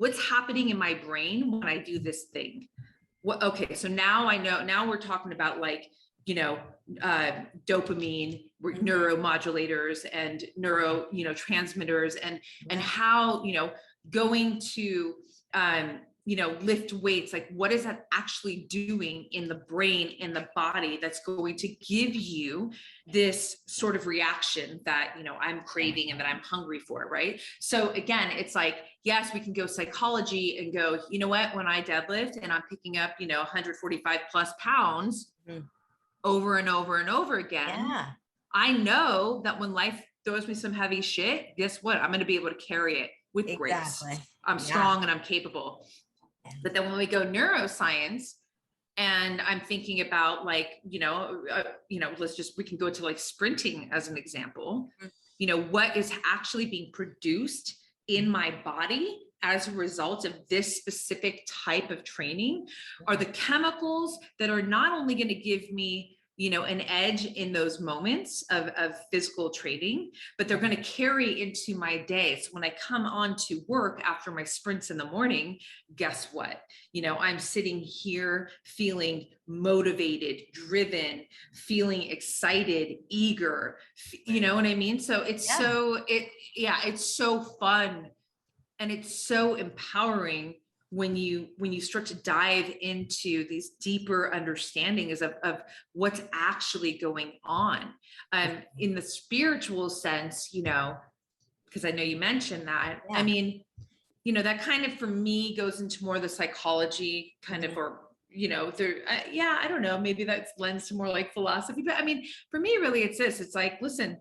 what's happening in my brain when I do this thing? Okay, so now I know, now we're talking about like, dopamine, neuromodulators and transmitters and how, going to, lift weights, like what is that actually doing in the brain, in the body, that's going to give you this sort of reaction that, I'm craving and that I'm hungry for, right? So again, it's like, yes, we can go psychology and go, you know what, when I deadlift and I'm picking up, 145 plus pounds over and over and over again, I know that when life throws me some heavy shit, guess what? I'm going to be able to carry it with grace. I'm strong and I'm capable. But then when we go neuroscience, and I'm thinking about like, we can go to like sprinting as an example, what is actually being produced in my body as a result of this specific type of training are the chemicals that are not only going to give me, an edge in those moments of physical training, but they're going to carry into my day. So when I come on to work after my sprints in the morning, guess what? I'm sitting here feeling motivated, driven, feeling excited, eager, you know what I mean? So it's it's so fun. And it's so empowering when you start to dive into these deeper understandings of what's actually going on in the spiritual sense, because I know you mentioned that. I mean, that kind of for me goes into more the psychology kind of, or I don't know, maybe that lends to more like philosophy, but I mean, for me, really, it's this. It's like, listen,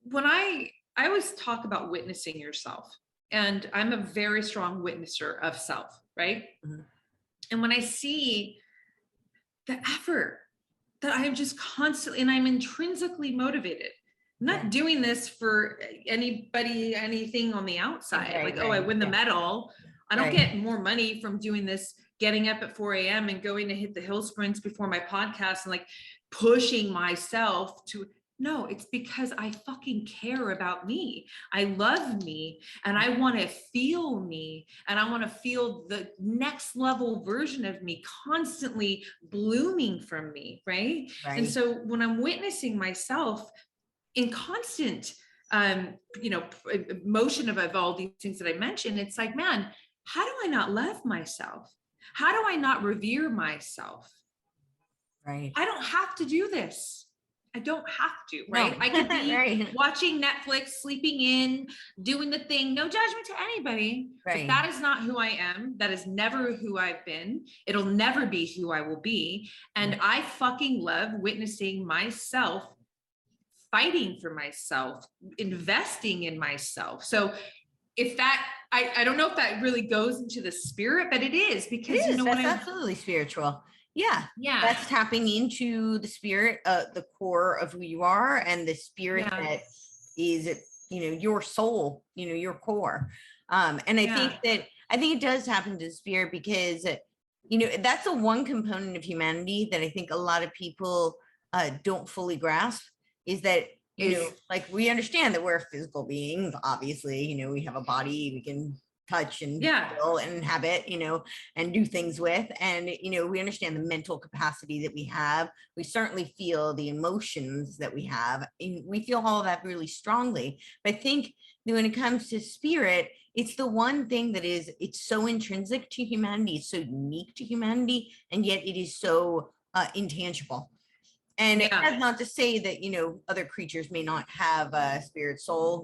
when I always talk about witnessing yourself. And I'm a very strong witnesser of self, right? And when I see the effort that I am just constantly, and I'm intrinsically motivated, I'm not doing this for anybody, anything on the outside. I win the medal. I don't get more money from doing this, getting up at 4 a.m. and going to hit the hill sprints before my podcast and like pushing myself to. No, it's because I fucking care about me. I love me and I want to feel me and I want to feel the next level version of me constantly blooming from me, right? And so when I'm witnessing myself in constant, motion of all these things that I mentioned, it's like, man, how do I not love myself? How do I not revere myself? Right. I don't have to do this. I don't have to, right? No. I could be watching Netflix, sleeping in, doing the thing, no judgment to anybody. But that is not who I am. That is never who I've been. It'll never be who I will be. And I fucking love witnessing myself, fighting for myself, investing in myself. So if that, I don't know if that really goes into the spirit, but it is, because it is. That's absolutely spiritual. Yeah. That's tapping into the spirit, the core of who you are, and the spirit that is, your soul, your core. And I think it does happen to the spirit because, that's the one component of humanity that I think a lot of people don't fully grasp, is that, like, we understand that we're physical beings, obviously, we have a body we can touch and feel and inhabit, and do things with. And, we understand the mental capacity that we have. We certainly feel the emotions that we have. And we feel all of that really strongly. But I think that when it comes to spirit, it's the one thing that it's so intrinsic to humanity. It's so unique to humanity. And yet it is so intangible. And that's not to say that, other creatures may not have a spirit, soul.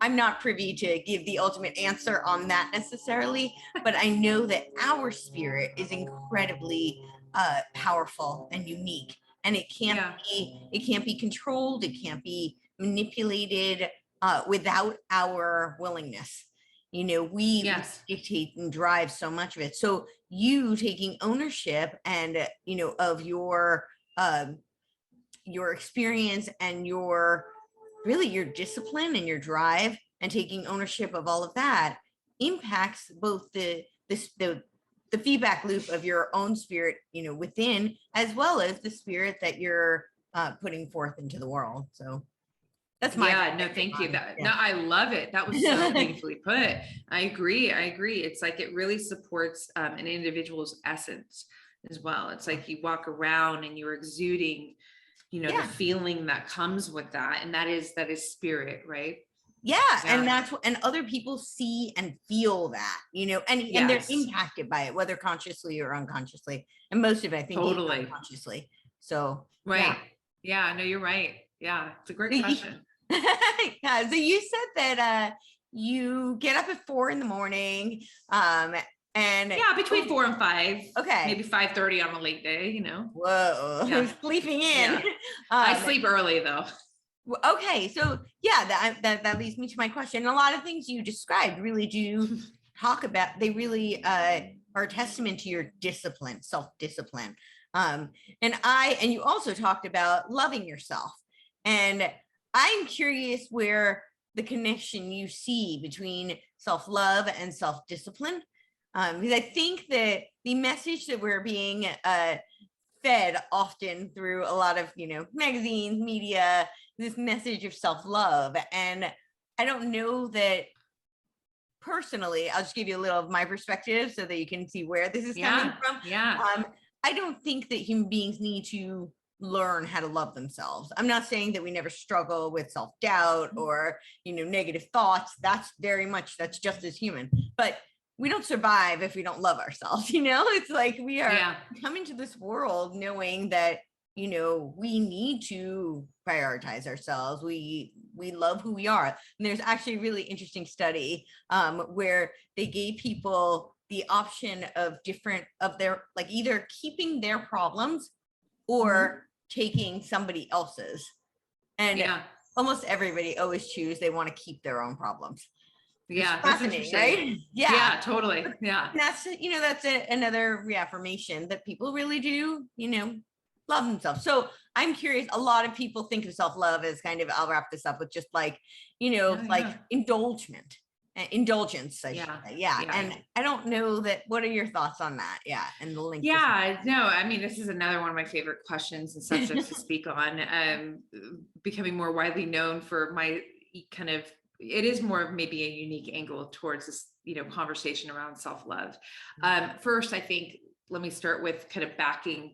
I'm not privy to give the ultimate answer on that necessarily, but I know that our spirit is incredibly powerful and unique, and it can't be controlled. It can't be manipulated without our willingness. We dictate and drive so much of it. So you taking ownership and, of your experience and your discipline and your drive, and taking ownership of all of that impacts both the feedback loop of your own spirit, within, as well as the spirit that you're putting forth into the world. So That's my no, thank you. No, I love it. That was so beautifully put. I agree. It's like it really supports an individual's essence as well. It's like you walk around and you're exuding, the feeling that comes with that, and that is spirit, right? And that's what, and other people see and feel that, and they're impacted by it, whether consciously or unconsciously, and most of it, I think, totally unconsciously. So right. No, you're right. Yeah, it's a great question. So you said that you get up at 4 a.m, and between 4 and 5. Okay, maybe 5:30 on a late day. Whoa, sleeping in. I sleep early though. Okay, so that leads me to my question. A lot of things you described really do talk about, they really are a testament to your discipline, self-discipline. And you also talked about loving yourself, and I'm curious where the connection you see between self-love and self-discipline, because I think that the message that we're being fed often through a lot of, magazines, media, this message of self-love. And I don't know that personally, I'll just give you a little of my perspective so that you can see where this is coming from. I don't think that human beings need to learn how to love themselves. I'm not saying that we never struggle with self-doubt or, negative thoughts. That's just as human, but we don't survive if we don't love ourselves. It's like we are coming to this world knowing that, we need to prioritize ourselves. We love who we are. And there's actually a really interesting study where they gave people the option of either keeping their problems or taking somebody else's. And almost everybody always choose they want to keep their own problems. That's interesting, right? Totally. And that's another reaffirmation that people really do, love themselves. So I'm curious, a lot of people think of self-love as kind of, I'll wrap this up with just like, indulgence, I should say. And I don't know that, what are your thoughts on that? And the link. No, I mean, this is another one of my favorite questions and subjects to speak on. Becoming more widely known for my kind of, it is more of maybe a unique angle towards this, conversation around self-love. First, I think, let me start with kind of backing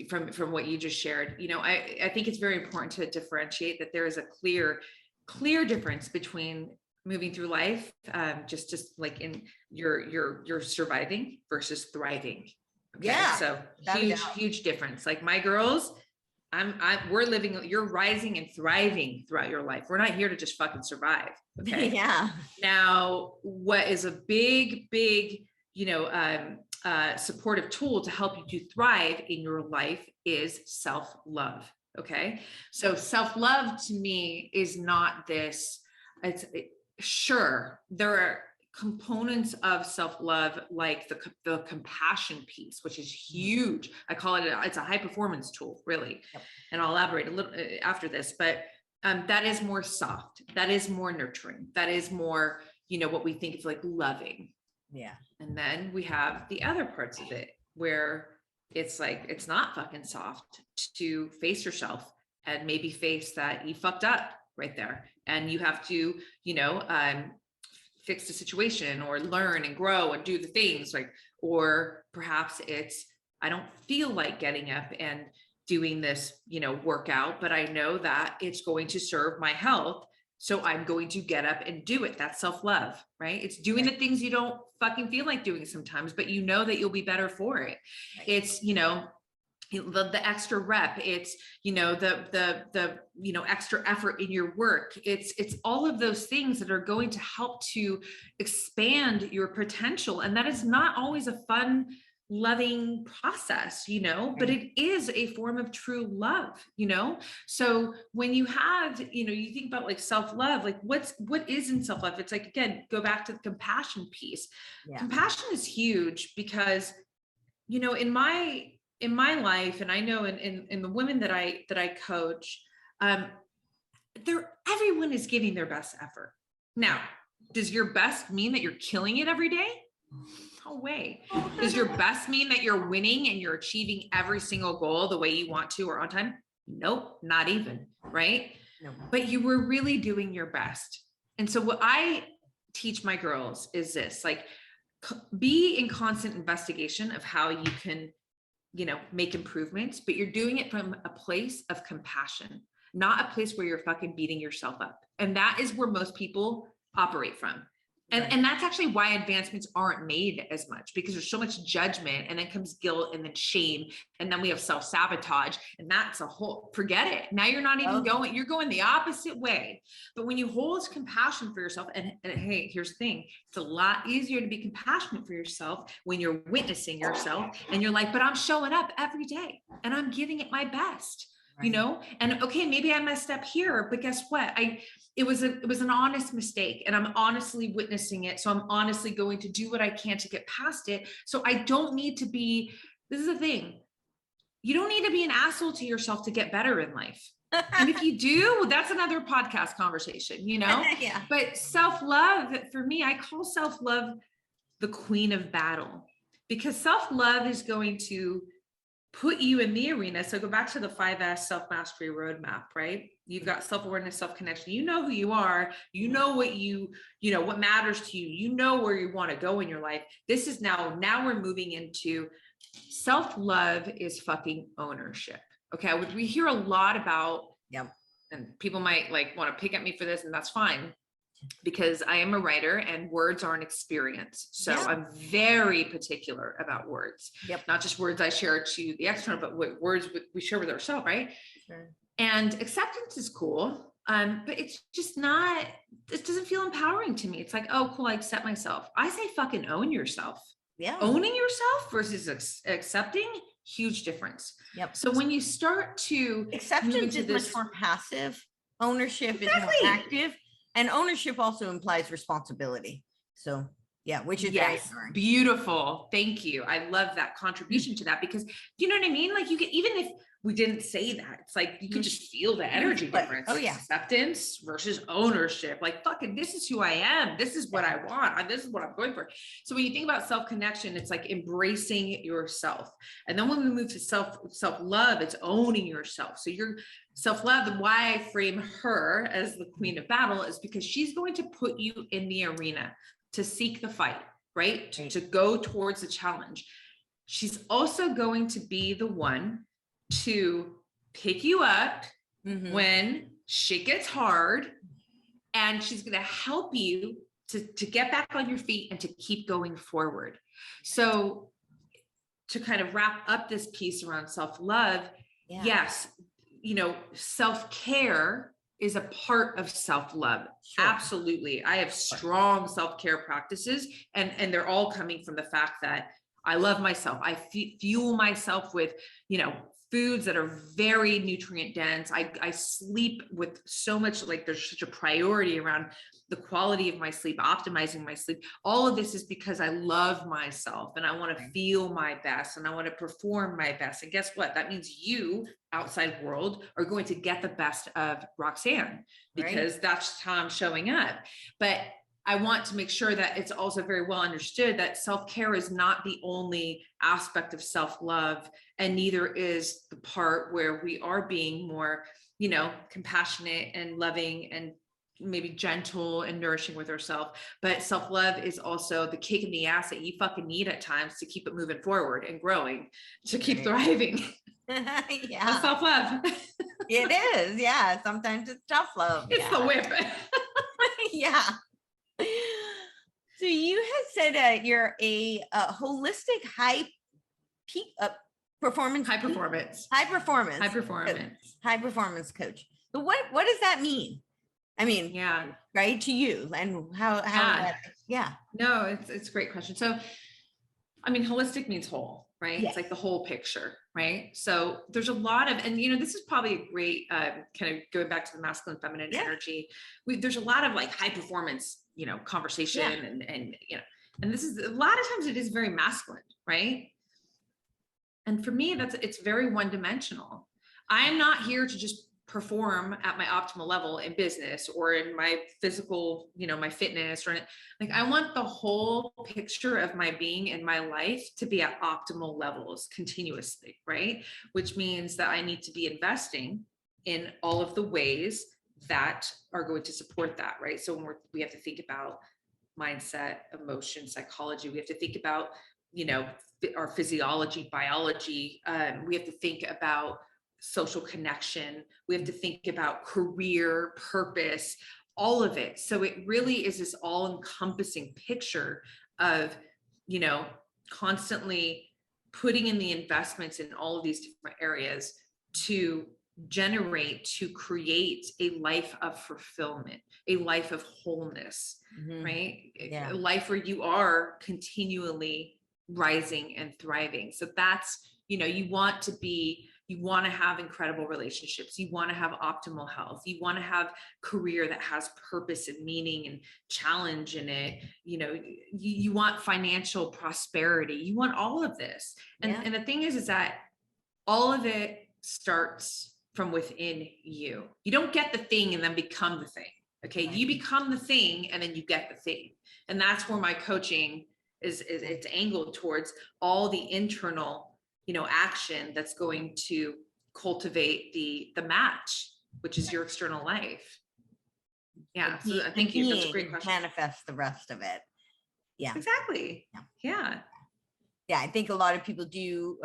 from what you just shared. I think it's very important to differentiate that there is a clear difference between moving through life, just like in your surviving versus thriving. Okay? So huge difference. Like my girls, we're living, you're rising and thriving throughout your life. We're not here to just fucking survive. Okay. Now, what is a big, supportive tool to help you to thrive in your life is self-love. Okay. So self-love to me is not this, sure, there are components of self-love, like the compassion piece, which is huge. I call it, it's a high performance tool, really. And I'll elaborate a little after this, but that is more soft. That is more nurturing. That is more, what we think of like loving. And then we have the other parts of it where it's like, it's not fucking soft to face yourself and maybe face that you fucked up right there. And you have to, fix the situation or learn and grow and do the things, or perhaps it's, I don't feel like getting up and doing this, workout, but I know that it's going to serve my health. So I'm going to get up and do it. That's self-love, right? It's doing the things you don't fucking feel like doing sometimes, but you know that you'll be better for it. It's, the extra rep, it's, the extra effort in your work. It's all of those things that are going to help to expand your potential. And that is not always a fun, loving process, but it is a form of true love, So when you have, you think about like self-love, like what is in self-love? It's like, again, go back to the compassion piece. Compassion is huge because, in my life, and I know in the women that I coach, everyone is giving their best effort. Now, does your best mean that you're killing it every day? No way. Does your best mean that you're winning and you're achieving every single goal the way you want to or on time? Nope, not even, right? No. but you were really doing your best. And so what I teach my girls is this, like, be in constant investigation of how you can, make improvements, but you're doing it from a place of compassion, not a place where you're fucking beating yourself up. And that is where most people operate from. And that's actually why advancements aren't made as much, because there's so much judgment, and then comes guilt, and then shame, and then we have self-sabotage, and that's forget it. Now you're not even you're going the opposite way. But when you hold compassion for yourself, and hey, here's the thing, it's a lot easier to be compassionate for yourself when you're witnessing yourself and you're like, but I'm showing up every day and I'm giving it my best. And okay, maybe I messed up here, but guess what? It was an honest mistake, and I'm honestly witnessing it. So I'm honestly going to do what I can to get past it. So I don't need to be, this is the thing, you don't need to be an asshole to yourself to get better in life. And if you do, that's another podcast conversation, Yeah. But self-love, for me, I call self-love the queen of battle, because self-love is going to put you in the arena. So go back to the 5S self-mastery roadmap, right? You've got self-awareness, self-connection. You know who you are. You know what what matters to you. You know where you want to go in your life. This is now we're moving into self-love is fucking ownership. Okay. We hear a lot about, and people might want to pick at me for this, and that's fine, because I am a writer and words are an experience. So I'm very particular about words, not just words I share to the external, but what words we share with ourselves. Right. Sure. And acceptance is cool. But it's just not, it doesn't feel empowering to me. It's like, oh, cool, I accept myself. I say fucking own yourself. Yeah. Owning yourself versus accepting, huge difference. Yep. So when you start to acceptance is much more passive, ownership is more active. And ownership also implies responsibility. So which is beautiful. Thank you. I love that contribution to that, because you know what I mean? Like, you can, even if we didn't say that, it's like, you can just feel the energy difference. Oh yeah. Acceptance versus ownership. Like, fucking, this is who I am. This is what I want. This is what I'm going for. So when you think about self-connection, it's like embracing yourself. And then when we move to self-love, it's owning yourself. So your self-love, and why I frame her as the queen of battle, is because she's going to put you in the arena to seek the fight, right? To go towards the challenge. She's also going to be the one to pick you up when shit gets hard, and she's going to help you to get back on your feet and to keep going forward. So to kind of wrap up this piece around self-love, yes, self-care is a part of self-love. Sure. Absolutely. I have strong self-care practices, and they're all coming from the fact that I love myself. I fuel myself with, foods that are very nutrient dense. I sleep with so much, like, there's such a priority around the quality of my sleep, optimizing my sleep. All of this is because I love myself, and I want to feel my best, and I want to perform my best. And guess what? That means you, outside world, are going to get the best of Roxanne, because that's how I'm showing up. But I want to make sure that it's also very well understood that self-care is not the only aspect of self-love, and neither is the part where we are being more, compassionate and loving and maybe gentle and nourishing with ourselves. But self-love is also the kick in the ass that you fucking need at times to keep it moving forward and growing, to keep thriving. That's self-love. It is. Yeah. Sometimes it's tough love. It's the whip. Yeah. So you have said you're a holistic high performance coach. So what does that mean? I mean, right, to you, and how no, it's a great question. So I mean, holistic means whole, right? Yes. It's like the whole picture, right? So there's a lot of, and this is probably a great kind of going back to the masculine, feminine energy. There's a lot of like high performance, conversation and this is a lot of times it is very masculine, right? And for me, it's very one-dimensional. I am not here to just perform at my optimal level in business or in my physical, my fitness, or like, I want the whole picture of my being and my life to be at optimal levels continuously, right? Which means that I need to be investing in all of the ways that are going to support that, right? So when we have to think about mindset, emotion, psychology, we have to think about, you know, our physiology, biology. We have to think about social connection. We have to think about career, purpose, all of it. So it really is this all encompassing picture of, you know, constantly putting in the investments in all of these different areas to generate, to create a life of fulfillment, a life of wholeness, right? Yeah. A life where you are continually rising and thriving. So that's, you know, you want to have incredible relationships. You want to have optimal health. You want to have career that has purpose and meaning and challenge in it. You know, you want financial prosperity. You want all of this. And the thing is that all of it starts from within you. You don't get the thing and then become the thing. Okay. Right. You become the thing and then you get the thing. And that's where my coaching is it's angled towards all the internal, you know, action that's going to cultivate the match, which is your external life. Yeah. So thank you. That's a great question. Manifest the rest of it. Yeah. Exactly. Yeah. Yeah. I think a lot of people do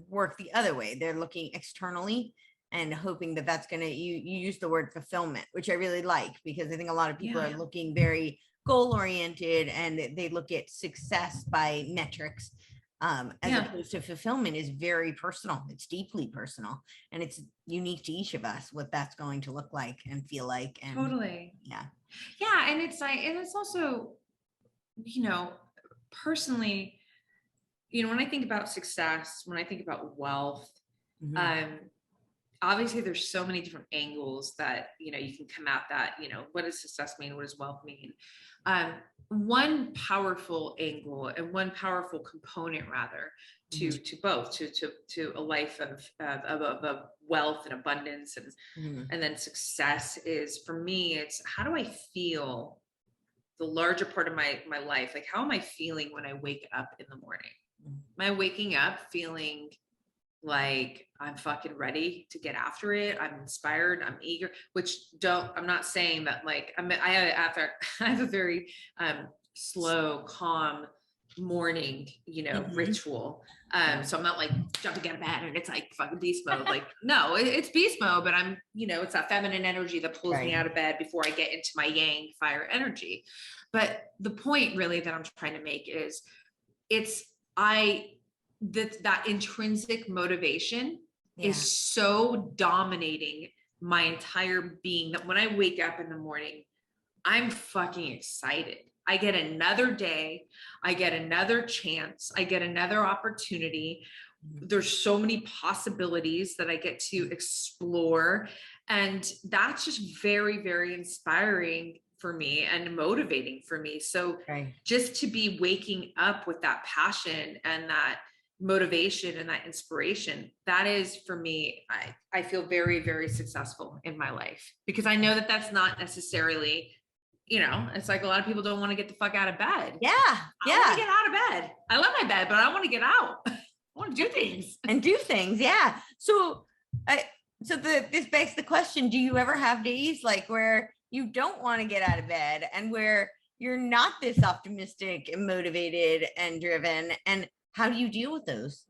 work the other way. They're looking externally and hoping that that's going to, you use the word fulfillment, which I really like, because I think a lot of people are looking very goal oriented and they look at success by metrics. As opposed to fulfillment is very personal. It's deeply personal, and it's unique to each of us what that's going to look like and feel like. And totally. Yeah. And it's like, and it's also, you know, personally, you know, when I think about success, when I think about wealth, obviously there's so many different angles that, you know, you can come at that, you know, what does success mean? What does wealth mean? One powerful angle and one powerful component rather to both, to a life of wealth and abundance and then success is, for me, it's how do I feel the larger part of my life? Like, how am I feeling when I wake up in the morning? Am I waking up feeling like I'm fucking ready to get after it? I'm inspired. I'm eager, I'm not saying that like, I have a very slow, calm morning, you know, ritual. So I'm not like jumping out of bed and it's like fucking beast mode. Like, no, it's beast mode, but I'm, you know, it's that feminine energy that pulls me out of bed before I get into my yang fire energy. But the point really that I'm trying to make is that intrinsic motivation is so dominating my entire being that when I wake up in the morning, I'm fucking excited. I get another day. I get another chance. I get another opportunity. There's so many possibilities that I get to explore. And that's just very, very inspiring for me and motivating for me. So just to be waking up with that passion and that motivation and that inspiration, that is for me, I feel very, very successful in my life, because I know that that's not necessarily, you know, it's like a lot of people don't want to get the fuck out of bed. I want to get out of bed. I love my bed, but I want to get out. I want to do things. And do things. Yeah. So this begs the question, do you ever have days like where you don't want to get out of bed and where you're not this optimistic and motivated and driven? And how do you deal with those?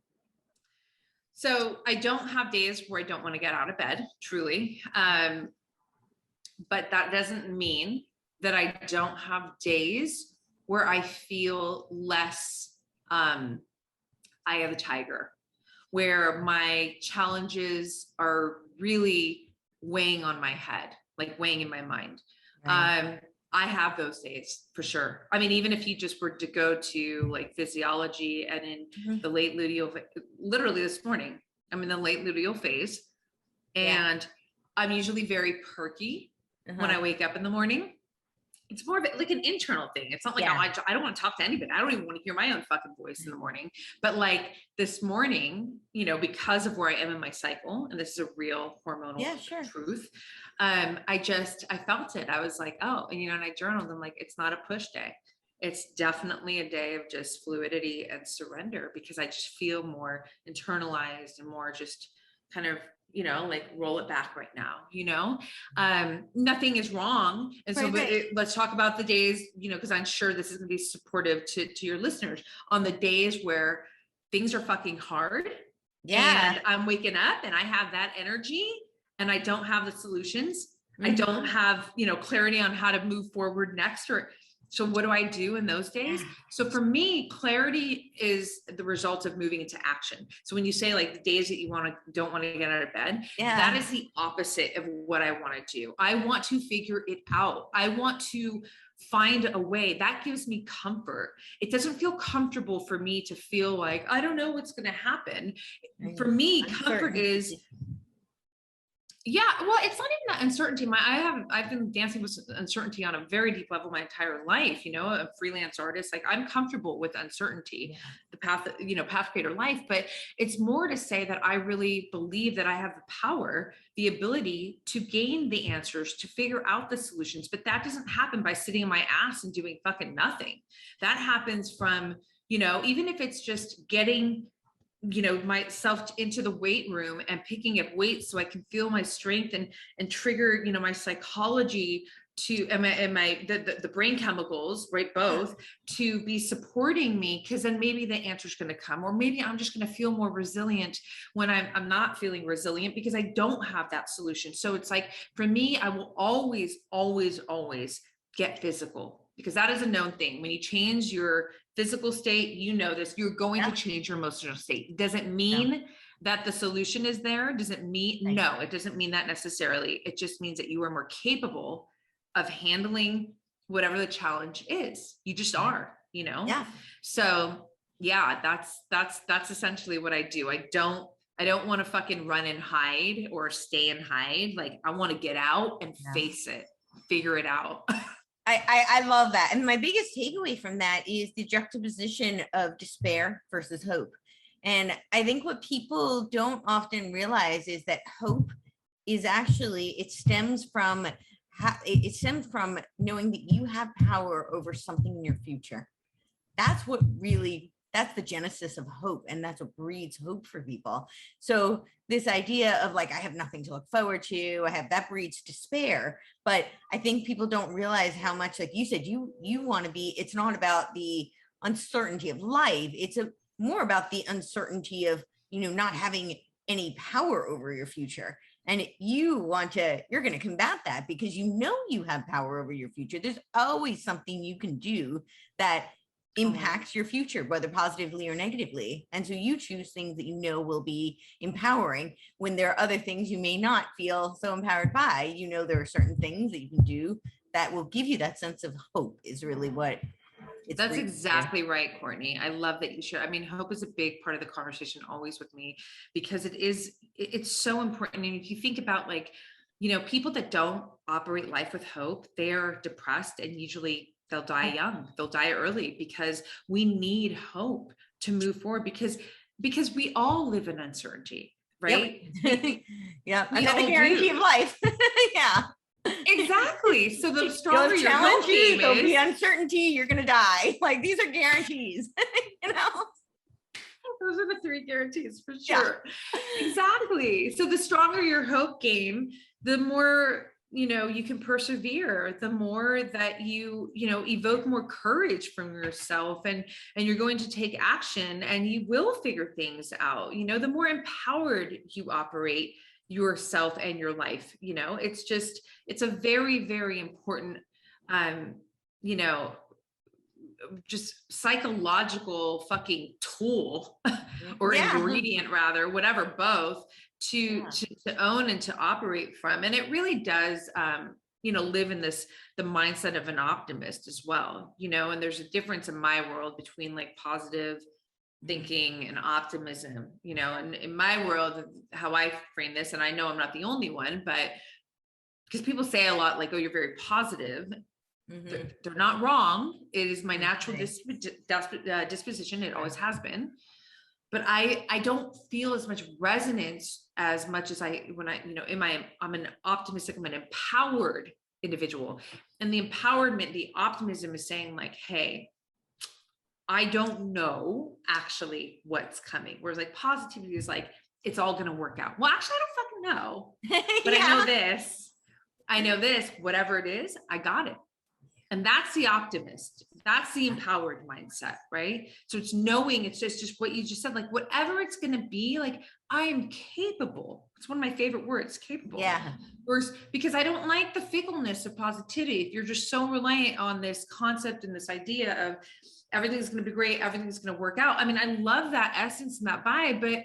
So I don't have days where I don't want to get out of bed, truly. But that doesn't mean that I don't have days where I feel less eye of the tiger, where my challenges are really weighing on my head, like weighing in my mind. I have those days for sure. I mean, even if you just were to go to like physiology and in the late luteal, literally this morning, I'm in the late luteal phase, and I'm usually very perky when I wake up in the morning. It's more of like an internal thing. It's not like I don't want to talk to anybody. I don't even want to hear my own fucking voice in the morning. But like this morning, you know, because of where I am in my cycle, and this is a real hormonal truth, I felt it. I was like, oh, and you know, and I journaled. I'm like, it's not a push day. It's definitely a day of just fluidity and surrender, because I just feel more internalized and more just kind of, like roll it back right now, nothing is wrong. And so let's talk about the days, because I'm sure this is going to be supportive to your listeners on the days where things are fucking hard. Yeah. And I'm waking up and I have that energy and I don't have the solutions. I don't have, clarity on how to move forward next, so what do I do in those days? So for me, clarity is the result of moving into action. So when you say like the days that you don't want to get out of bed, that is the opposite of what I want to do. I want to figure it out. I want to find a way that gives me comfort. It doesn't feel comfortable for me to feel like, I don't know what's going to happen. For me, comfort is, well, it's not even that uncertainty. I've been dancing with uncertainty on a very deep level my entire life, a freelance artist. Like I'm comfortable with uncertainty, the path creator life, but it's more to say that I really believe that I have the power, the ability to gain the answers, to figure out the solutions. But that doesn't happen by sitting on my ass and doing fucking nothing. That happens from, even if it's just getting myself into the weight room and picking up weights so I can feel my strength and trigger, my psychology to the brain chemicals, right? Both to be supporting me. Cause then maybe the answer is going to come, or maybe I'm just going to feel more resilient when I'm not feeling resilient because I don't have that solution. So it's like, for me, I will always, always, always get physical, because that is a known thing. When you change your physical state, this, you're going to change your emotional state. It doesn't mean that the solution is there. Does it mean, no, it doesn't mean that necessarily. It just means that you are more capable of handling whatever the challenge is. You just are, So that's essentially what I do. I don't want to fucking run and hide or stay and hide. Like I want to get out and face it, figure it out. I love that. And my biggest takeaway from that is the juxtaposition of despair versus hope. And I think what people don't often realize is that hope is actually, it stems from knowing that you have power over something in your future. That's the genesis of hope. And that's what breeds hope for people. So this idea of like, I have nothing to look forward to, that breeds despair. But I think people don't realize how much, like you said, you want to be, it's not about the uncertainty of life. It's more about the uncertainty of, not having any power over your future. And you're going to combat that because you have power over your future. There's always something you can do that impacts your future, whether positively or negatively. And so you choose things that will be empowering when there are other things you may not feel so empowered by. There are certain things that you can do that will give you that sense of hope is really what it's. That's exactly right, Courtney. I love that you share. I mean, hope is a big part of the conversation always with me, because it's so important. And if you think about like, people that don't operate life with hope, they're depressed and usually they'll die young, they'll die early, because we need hope to move forward, because we all live in uncertainty, right? Yep. Another guarantee of life. Yeah. Exactly. So the stronger your hope game is, there'll be uncertainty, you're going to die. Like these are guarantees, Those are the 3 guarantees for sure. Yeah. Exactly. So the stronger your hope game, the more you can persevere, the more that you evoke more courage from yourself, and you're going to take action and you will figure things out. The more empowered you operate yourself and your life, it's a very, very important, just psychological fucking tool or ingredient, rather, whatever, both to own and to operate from. And it really does, live in the mindset of an optimist as well, and there's a difference in my world between like positive thinking and optimism, and in my world, how I frame this, and I know I'm not the only one, but because people say a lot like, oh, you're very positive. Mm-hmm. They're not wrong. It is my natural disposition. It always has been. But I don't feel as much resonance as much as I'm an optimistic, I'm an empowered individual. And the empowerment, the optimism is saying like, hey, I don't know actually what's coming. Whereas like positivity is like, it's all going to work out. Well, actually, I don't fucking don't know, but I know this, whatever it is, I got it. And that's the optimist. That's the empowered mindset, right? So it's knowing, it's just what you just said, like whatever it's going to be, like I am capable. It's one of my favorite words, capable. Yeah. Versus, because I don't like the fickleness of positivity. If you're just so reliant on this concept and this idea of everything's going to be great, everything's going to work out. I mean, I love that essence and that vibe, but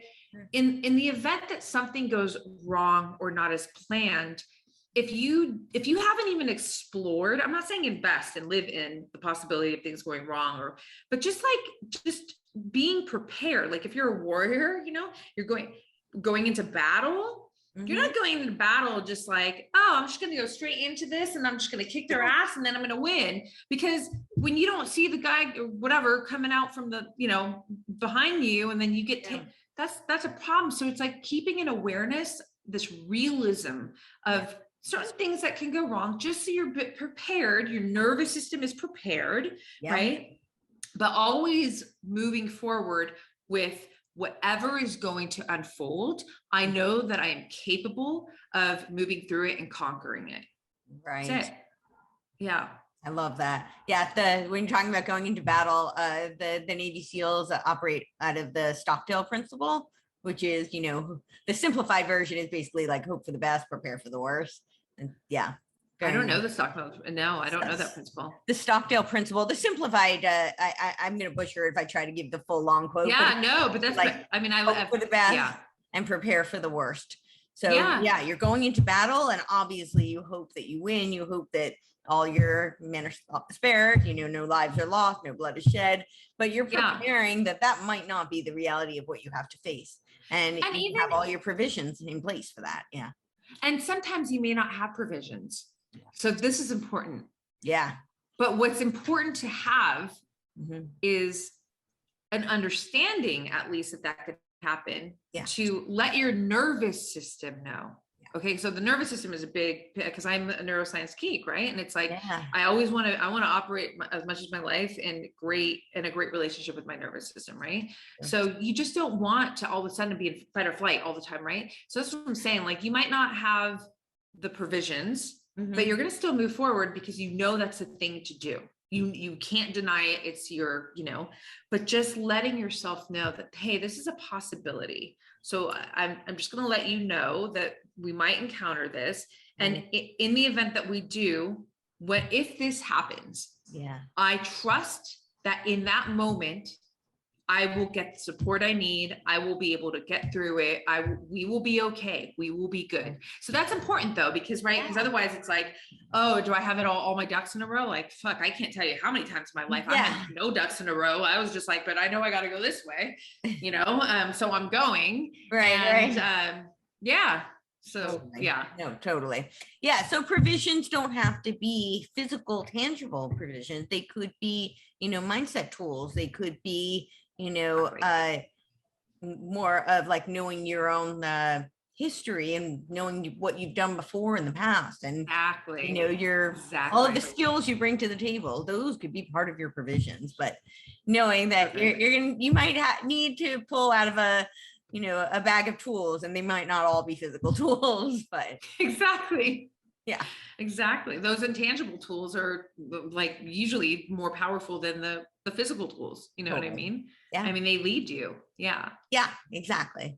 in the event that something goes wrong or not as planned, if you haven't even explored, I'm not saying invest and live in the possibility of things going wrong, but just being prepared. Like if you're a warrior, you know, you're going into battle. Mm-hmm. You're not going into battle just like, oh, I'm just going to go straight into this and I'm just going to kick their ass and then I'm going to win. Because when you don't see the guy or whatever coming out from the, you know, behind you, and then you get that's a problem. So it's like keeping an awareness, this realism of certain things that can go wrong, just so you're a bit prepared. Your nervous system is prepared, right? But always moving forward with whatever is going to unfold. I know that I am capable of moving through it and conquering it. Right. That's it. Yeah. I love that. Yeah. When you're talking about going into battle, the Navy SEALs operate out of the Stockdale principle, which is, you know, the simplified version is basically like hope for the best, prepare for the worst. And yeah. I don't know the Stockdale. No, I don't know that principle. The Stockdale principle, the simplified, I'm going to butcher it if I try to give the full long quote. Yeah, no, but that's like, I mean, I hope for the best and prepare for the worst. So yeah, you're going into battle and obviously you hope that you win. You hope that all your men are spared, you know, no lives are lost, no blood is shed, but you're preparing that might not be the reality of what you have to face. And you even have all your provisions in place for that. Yeah. And sometimes you may not have provisions. So this is important. Yeah. But what's important to have is an understanding, at least, that could happen, to let your nervous system know. Okay. So the nervous system is a big, because I'm a neuroscience geek, right? And it's like, I always want to operate as much as my life in a great relationship with my nervous system. Right. So you just don't want to all of a sudden be in fight or flight all the time. Right. So that's what I'm saying. Like you might not have the provisions, but you're going to still move forward because you know that's a thing to do. You can't deny it. It's your, you know, but just letting yourself know that, hey, this is a possibility. So I'm just going to let you know that we might encounter this. And in the event that we do, if this happens, I trust that in that moment, I will get the support I need. I will be able to get through it. We will be okay. We will be good. So that's important though, because because otherwise it's like, oh, do I have it all my ducks in a row? Like, fuck, I can't tell you how many times in my life I had no ducks in a row. I was just like, but I know I got to go this way, you know? So I'm going. Right. So no, totally. Yeah. So provisions don't have to be physical, tangible provisions. They could be, you know, mindset tools. They could be, you know, more of like knowing your own history and knowing what you've done before in the past, and you know all of the skills you bring to the table. Those could be part of your provisions, but knowing that you might need to pull out of a bag of tools, and they might not all be physical tools, but exactly. Those intangible tools are like usually more powerful than the physical tools. You know what I mean? Yeah. I mean, they lead you. Yeah. Yeah, exactly.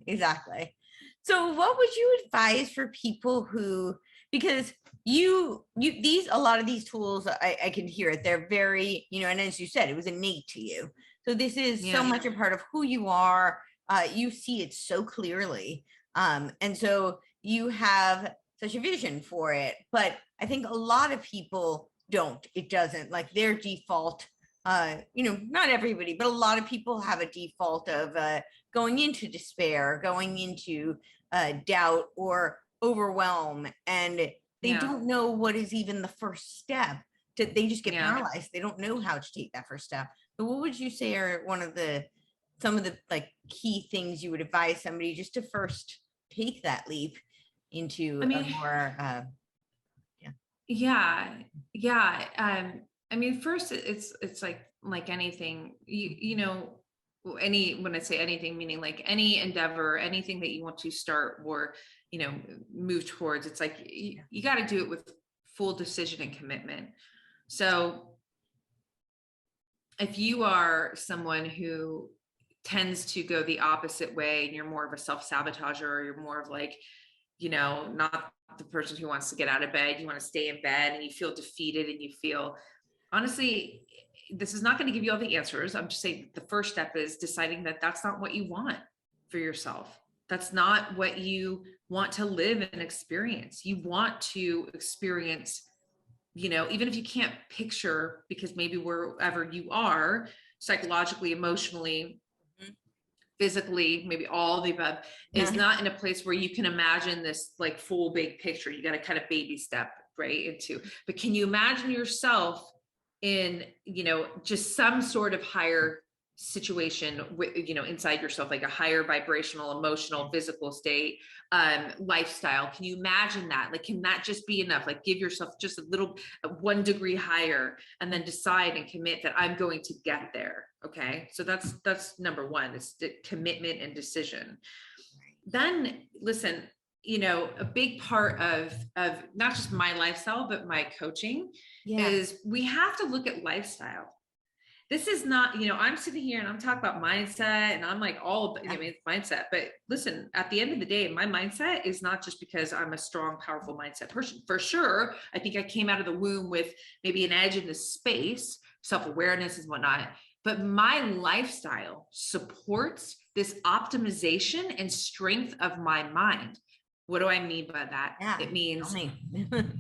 So what would you advise for people who, because a lot of these tools, I can hear it. They're very, you know, and as you said, it was innate to you. So this is so much a part of who you are. You see it so clearly. And so you have such a vision for it, but I think a lot of people don't. It doesn't, like their default, you know, not everybody, but a lot of people have a default of going into despair, going into doubt or overwhelm, and they don't know what is even the first step. They just get paralyzed. They don't know how to take that first step. So what would you say are some of the like key things you would advise somebody just to first take that leap into a more I mean, first it's like anything, you know, when I say anything, meaning like any endeavor, anything that you want to start or, move towards, it's like, you got to do it with full decision and commitment. So if you are someone who tends to go the opposite way and you're more of a self-sabotager, or you're more of like, not the person who wants to get out of bed, you want to stay in bed and you feel defeated and you feel, honestly, this is not going to give you all the answers. I'm just saying the first step is deciding that that's not what you want for yourself. That's not what you want to live and experience. You want to experience, even if you can't picture, because maybe wherever you are, psychologically, emotionally, physically, maybe all the above, is not in a place where you can imagine this like full big picture. You got to kind of baby step right into, but can you imagine yourself in, just some sort of higher situation with, inside yourself, like a higher vibrational, emotional, physical state, lifestyle? Can you imagine that? Like, can that just be enough? Like, give yourself just a little, 1 degree higher, and then decide and commit that I'm going to get there. Okay. So that's number one, is the commitment and decision. Then listen, a big part of not just my lifestyle, but my coaching is we have to look at lifestyle. This is not, I'm sitting here and I'm talking about mindset and I'm like all about, it's mindset, but listen, at the end of the day, my mindset is not just because I'm a strong, powerful mindset person. For sure. I think I came out of the womb with maybe an edge in this space, self-awareness and whatnot, but my lifestyle supports this optimization and strength of my mind. What do I mean by that? It means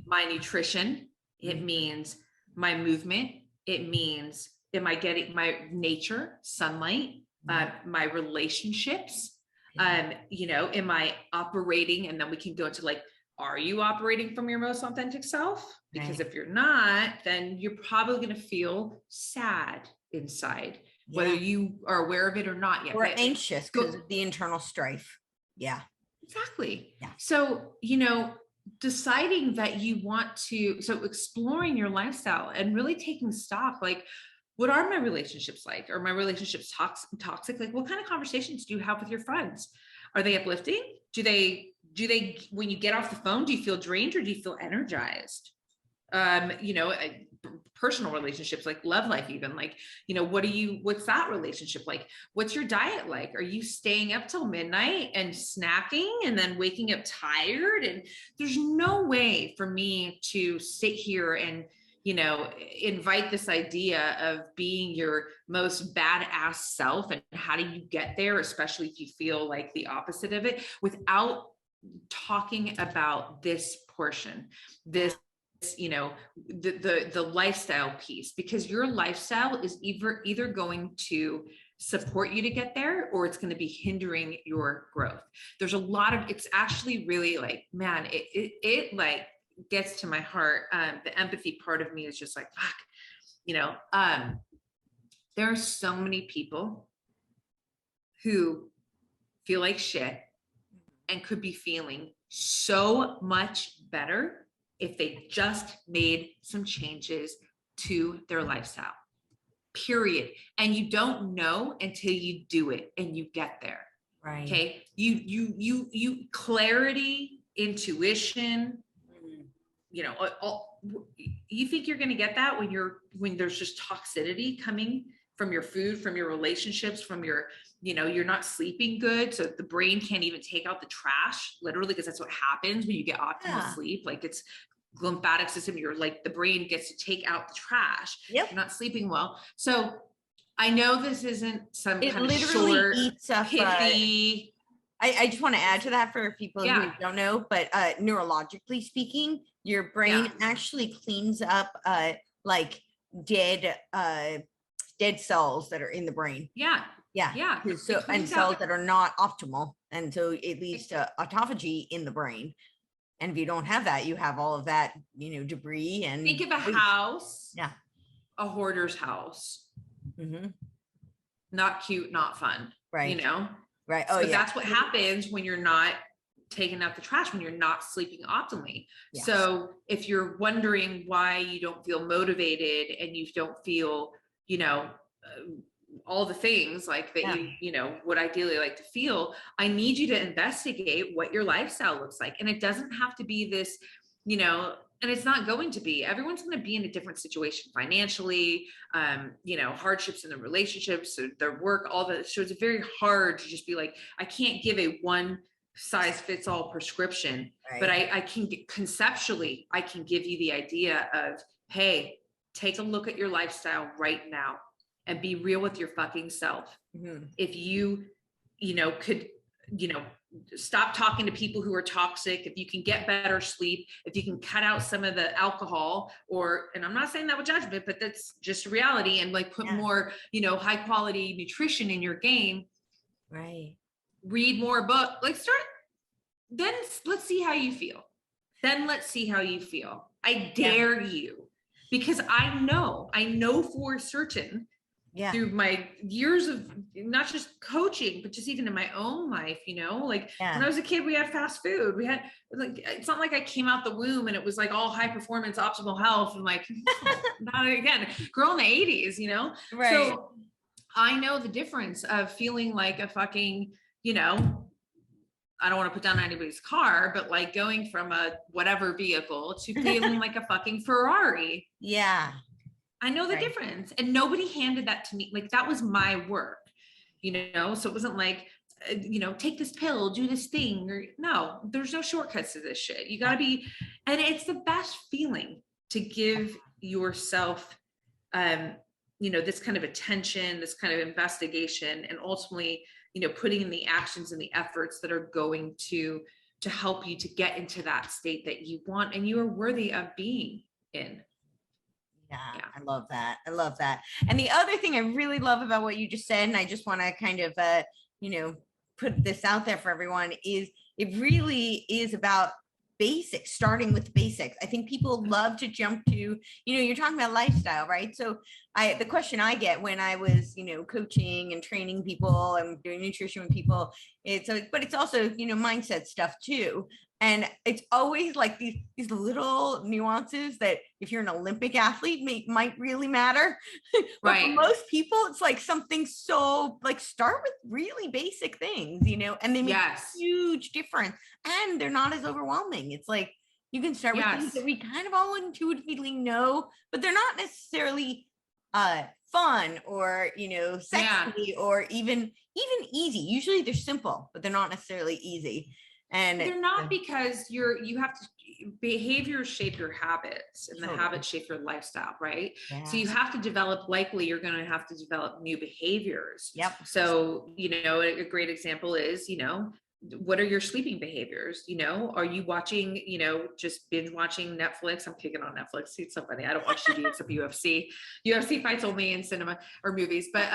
my nutrition. It means my movement. It means, am I getting my nature, sunlight, my relationships? Am I operating? And then we can go into like, are you operating from your most authentic self? Because if you're not, then you're probably going to feel sad inside, whether you are aware of it or not yet. Or anxious because of the internal strife. Yeah. Exactly. Yeah. So, deciding that you want to, so exploring your lifestyle and really taking stock, like, what are my relationships like? Are my relationships toxic? Like, what kind of conversations do you have with your friends? Are they uplifting? Do they, when you get off the phone, do you feel drained or do you feel energized? Personal relationships, like love life, even like, what's that relationship like? What's your diet like? Are you staying up till midnight and snacking and then waking up tired? And there's no way for me to sit here and, invite this idea of being your most badass self. And how do you get there, especially if you feel like the opposite of it, without talking about this portion, this, the lifestyle piece, because your lifestyle is either going to support you to get there, or it's going to be hindering your growth. There's a lot of, it's actually really like, man, it like gets to my heart. The empathy part of me is just like, fuck, there are so many people who feel like shit and could be feeling so much better if they just made some changes to their lifestyle, period. And you don't know until you do it and you get there. Right. Okay. You clarity, intuition, you think you're going to get that when there's just toxicity coming from your food, from your relationships, from your, you're not sleeping good. So the brain can't even take out the trash, literally, because that's what happens when you get optimal sleep. Like, it's lymphatic system. You're like, the brain gets to take out the trash. Yep. You're not sleeping well. So I know this isn't some kind of short, eats up, pithy. I just want to add to that for people who don't know, but neurologically speaking, your brain actually cleans up like dead cells that are in the brain. Yeah. So, and cells that are not optimal. And so it leads to autophagy in the brain. And if you don't have that, you have all of that, debris and think of a house. Yeah. A hoarder's house. Mm-hmm. Not cute, not fun. Right. Right. So that's what happens when you're not taking out the trash, when you're not sleeping optimally. Yes. So if you're wondering why you don't feel motivated and you don't feel, all the things like that you know, would ideally like to feel, I need you to investigate what your lifestyle looks like. And it doesn't have to be this, you know, and it's not going to be, everyone's going to be in a different situation financially, you know, hardships in the relationships, their work, all that. So it's very hard to just be like, I can't give a one size fits all prescription, but I can get, conceptually, I can give you the idea of, hey, take a look at your lifestyle right now and be real with your fucking self. If you know, could, you know, stop talking to people who are toxic, if you can get better sleep, if you can cut out some of the alcohol, or, and I'm not saying that with judgment, but that's just reality, and like put more, you know, high quality nutrition in your game, read more book, like start, then let's see how you feel. Then let's see how you feel. I dare you, because I know for certain, through my years of not just coaching, but just even in my own life, you know, like when I was a kid, we had fast food. We had like, it's not like I came out the womb and it was like all high performance, optimal health. And like, not again, girl in the 80s, you know? So I know the difference of feeling like a fucking, you know, I don't want to put down anybody's car, but like going from a whatever vehicle to feeling like a fucking Ferrari. I know the difference, and nobody handed that to me. Like that was my work, you know? So it wasn't like, you know, take this pill, do this thing, or no, there's no shortcuts to this shit. You gotta be, and it's the best feeling to give yourself, you know, this kind of attention, this kind of investigation, and ultimately, you know, putting in the actions and the efforts that are going to help you to get into that state that you want and you are worthy of being in. Yeah, I love that. I love that. And the other thing I really love about what you just said, and I just want to kind of, you know, put this out there for everyone, is it really is about basics, starting with basics. I think people love to jump to, you know, you're talking about lifestyle, right? So the question I get when I was, you know, coaching and training people and doing nutrition with people, it's like, but it's also, you know, mindset stuff too. And it's always like these little nuances that if you're an Olympic athlete might really matter. But for most people, it's like something so like start with really basic things, you know, and they make a huge difference, and they're not as overwhelming. It's like you can start with things that we kind of all intuitively know, but they're not necessarily fun or, you know, sexy or even easy. Usually they're simple, but they're not necessarily easy. And they're not, because you have to, behaviors shape your habits, and the habits shape your lifestyle, right? So you have to develop, likely you're going to have to develop new behaviors. So, you know, a great example is, you know, what are your sleeping behaviors? You know, are you watching, you know, just binge watching Netflix? I'm picking on Netflix. It's so funny. I don't watch TV except UFC. UFC fights only in cinema or movies. But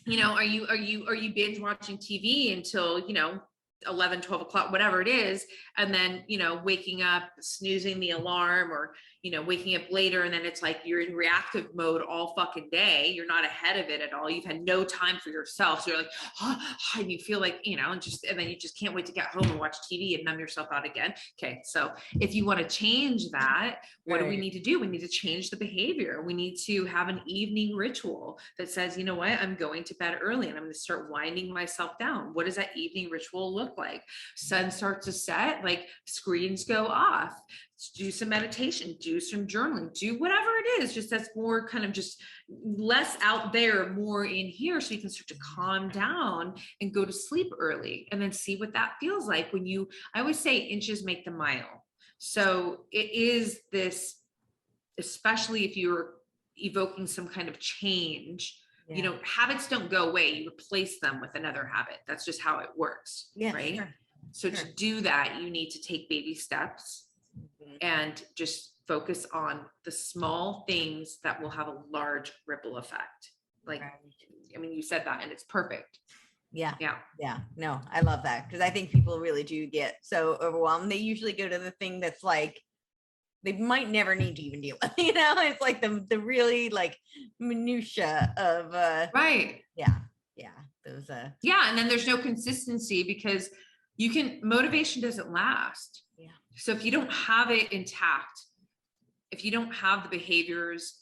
you know, are you binge watching TV until, you know, 11, 12 o'clock, whatever it is. And then, you know, waking up, snoozing the alarm, or, you know, waking up later. And then it's like, you're in reactive mode all fucking day. You're not ahead of it at all. You've had no time for yourself. So you're like, and you feel like, you know, and then you just can't wait to get home and watch TV and numb yourself out again. Okay. So if you want to change that, what do we need to do? We need to change the behavior. We need to have an evening ritual that says, you know what, I'm going to bed early and I'm going to start winding myself down. What does that evening ritual look like? Sun starts to set, like screens go off, do some meditation, do some journaling, do whatever it is, just that's more kind of just less out there, more in here, so you can start to calm down and go to sleep early, and then see what that feels like when you, I always say inches make the mile. So it is this, especially if you're evoking some kind of change, you know, habits don't go away. You replace them with another habit. That's just how it works. Right. So to do that, you need to take baby steps and just focus on the small things that will have a large ripple effect. Like, I mean, you said that and it's perfect. Yeah. No, I love that, because I think people really do get so overwhelmed. They usually go to the thing that's like, they might never need to even deal with, you know, it's like the really like minutia of, those, and then there's no consistency, because motivation doesn't last. So if you don't have it intact, if you don't have the behaviors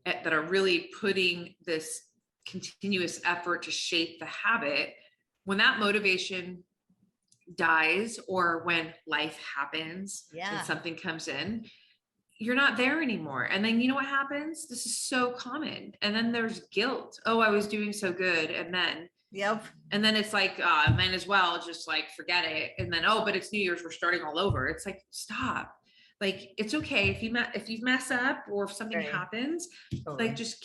that are really putting this continuous effort to shape the habit, when that motivation dies, or when life happens and something comes in, you're not there anymore. And then you know what happens? This is so common. And then there's guilt. Oh, I was doing so good. And then, and then it's like, might as well just like forget it. And then, oh, but it's New Year's, we're starting all over. It's like, stop. Like, it's okay if you mess up, or if something happens, like just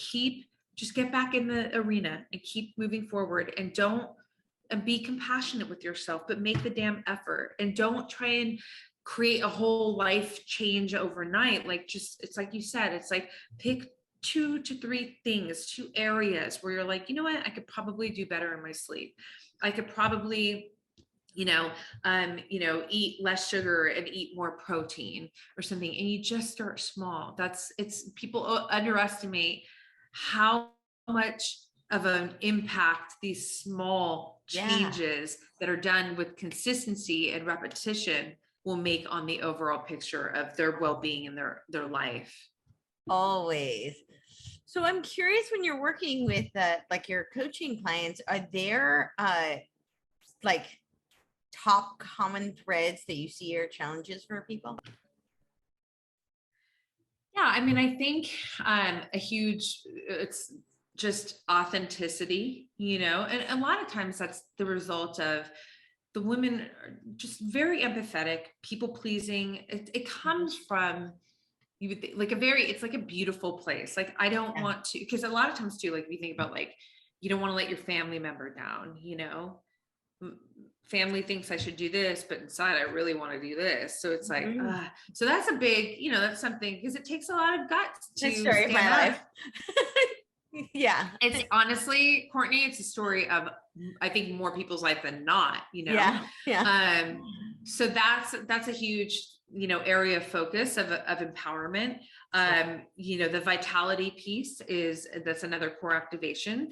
get back in the arena and keep moving forward, and be compassionate with yourself, but make the damn effort, and don't try and create a whole life change overnight. Like, just, it's like you said, it's like pick 2 to 3 things, 2 areas where you're like, you know what, I could probably do better in my sleep. I could probably, eat less sugar and eat more protein or something. And you just start small. People underestimate how much of an impact these small changes that are done with consistency and repetition will make on the overall picture of their well-being and their life. Always. So I'm curious, when you're working with like your coaching clients, are there like top common threads that you see are challenges for people? Yeah, I mean, I think it's just authenticity, and a lot of times that's the result of the women are just very empathetic, people pleasing. It comes from, you would think, like it's like a beautiful place. Like, I don't want to, because a lot of times too, like we think about, like, you don't want to let your family member down, family thinks I should do this, but inside I really want to do this. So it's like, so that's a big, that's something, because it takes a lot of guts to story of my life. Yeah. It's honestly, Courtney, it's a story of, I think, more people's life than not, Yeah. So that's a huge, area of focus of empowerment. The vitality piece that's another core activation.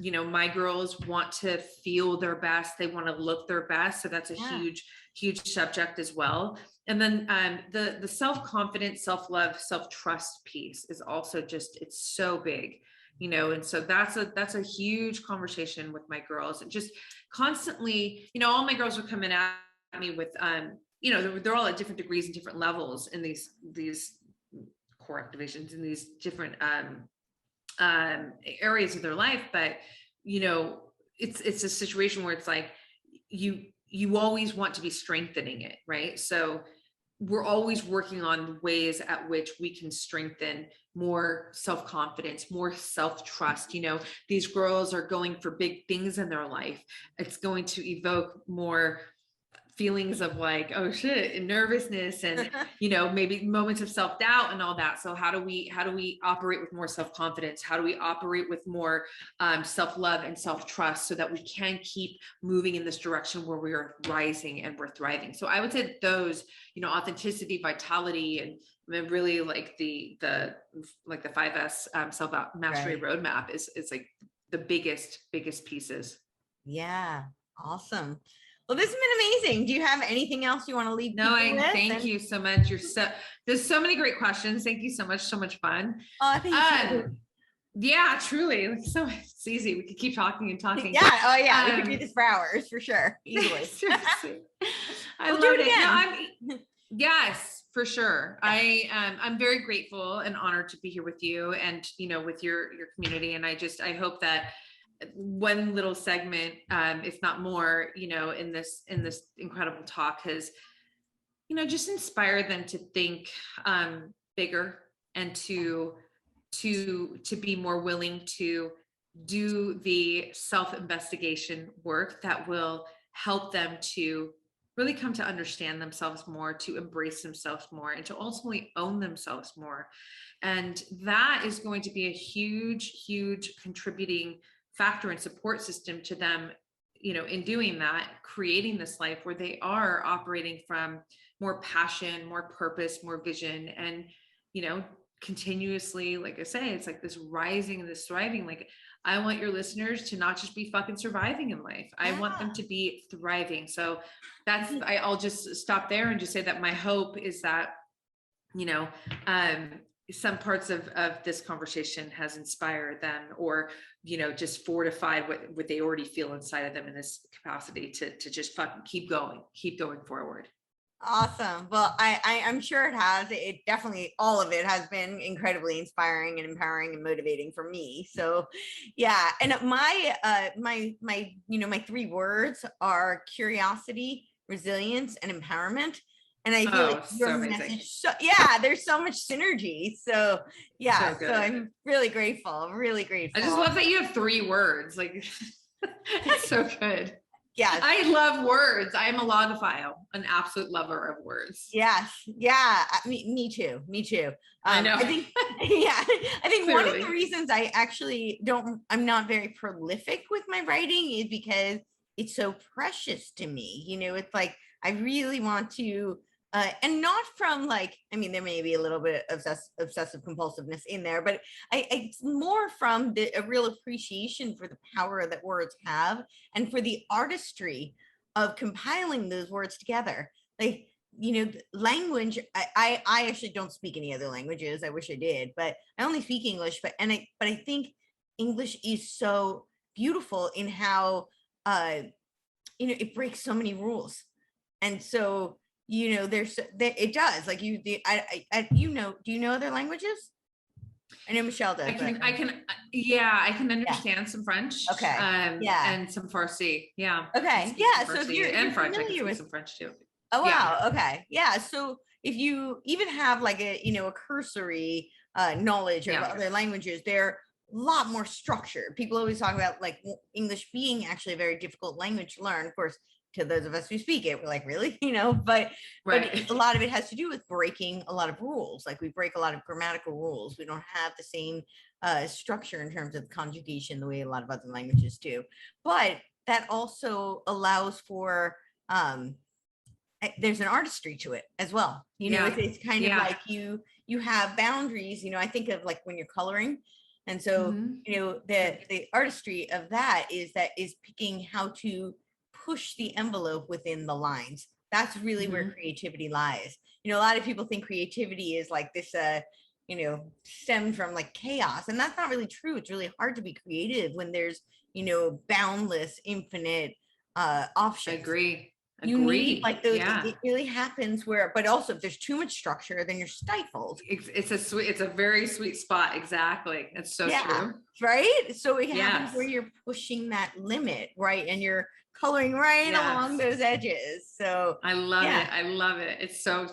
My girls want to feel their best. They want to look their best. So that's a huge subject as well. And then the self-confidence, self-love, self-trust piece is also it's so big, and so that's a huge conversation with my girls. And just constantly, all my girls are coming at me with, they're all at different degrees and different levels in these core activations in these different areas of their life. But, it's a situation where it's like, you always want to be strengthening it, right? So we're always working on ways at which we can strengthen more self-confidence, more self-trust. These girls are going for big things in their life. It's going to evoke more feelings of like, oh shit, and nervousness, and maybe moments of self-doubt and all that. So how do we operate with more self-confidence? How do we operate with more self-love and self-trust, so that we can keep moving in this direction where we are rising and we're thriving? So I would say that those, authenticity, vitality, and really like the 5S self mastery roadmap is like the biggest pieces. Yeah. Awesome. Well, this has been amazing. Do you have anything else you want to leave? No, thank you so much. There's so many great questions. Thank you so much. So much fun. Oh, thank you. Yeah, truly. So it's easy. We could keep talking and talking. Yeah. Oh yeah. We could do this for hours for sure. Easily. Seriously. I love do it it. again. Yes, for sure. I'm very grateful and honored to be here with you and, with your community. And I hope that one little segment, if not more, in this incredible talk has, just inspired them to think bigger, and to be more willing to do the self-investigation work that will help them to really come to understand themselves more, to embrace themselves more, and to ultimately own themselves more. And that is going to be a huge contributing factor and support system to them, in doing that, creating this life where they are operating from more passion, more purpose, more vision, and, continuously, like I say, it's like this rising and this thriving. Like, I want your listeners to not just be fucking surviving in life. I want them to be thriving. So I'll just stop there and just say that my hope is that, some parts of this conversation has inspired them, or, just fortified what they already feel inside of them in this capacity to just fucking keep going forward. Awesome. Well, I'm sure it has. It definitely, all of it has been incredibly inspiring and empowering and motivating for me. So yeah. And my 3 words are curiosity, resilience, and empowerment. And I feel like your message, there's so much synergy. So yeah, so I'm really grateful. I just love that you have 3 words. Like, it's so good. Yes. I love words. I'm a logophile, an absolute lover of words. Yes. Yeah. Me too. I know. I think one of the reasons I actually I'm not very prolific with my writing is because it's so precious to me. It's like, I really want to, and not from like, there may be a little bit of obsessive compulsiveness in there, but it's more from a real appreciation for the power that words have and for the artistry of compiling those words together. Like, language, I actually don't speak any other languages. I wish I did, but I only speak English. But I think English is so beautiful in how, it breaks so many rules. And so, it does, like do you know other languages? I know Michelle does. I can understand some French. Okay. And some Farsi. Yeah. Okay. Yeah. So if you're French, familiar I can with some French too. Oh, wow. Yeah. Okay. Yeah. So if you even have like a cursory knowledge of other languages, they're a lot more structured. People always talk about like English being actually a very difficult language to learn. Of course, to those of us who speak it, we're like, really? But a lot of it has to do with breaking a lot of rules. Like, we break a lot of grammatical rules. We don't have the same structure in terms of conjugation the way a lot of other languages do. But that also allows for, there's an artistry to it as well. It's kind of like you have boundaries. I think of like when you're coloring. And so, the artistry of that is picking how to push the envelope within the lines. That's really where creativity lies. A lot of people think creativity is like this, stemmed from like chaos. And that's not really true. It's really hard to be creative when there's, boundless, infinite options. Agree. You need like those. It really happens where, but also if there's too much structure, then you're stifled. It's a very sweet spot. Exactly. It's so true. Right. So it happens where you're pushing that limit, right? And you're coloring right along those edges. So I love it. I love it. It's so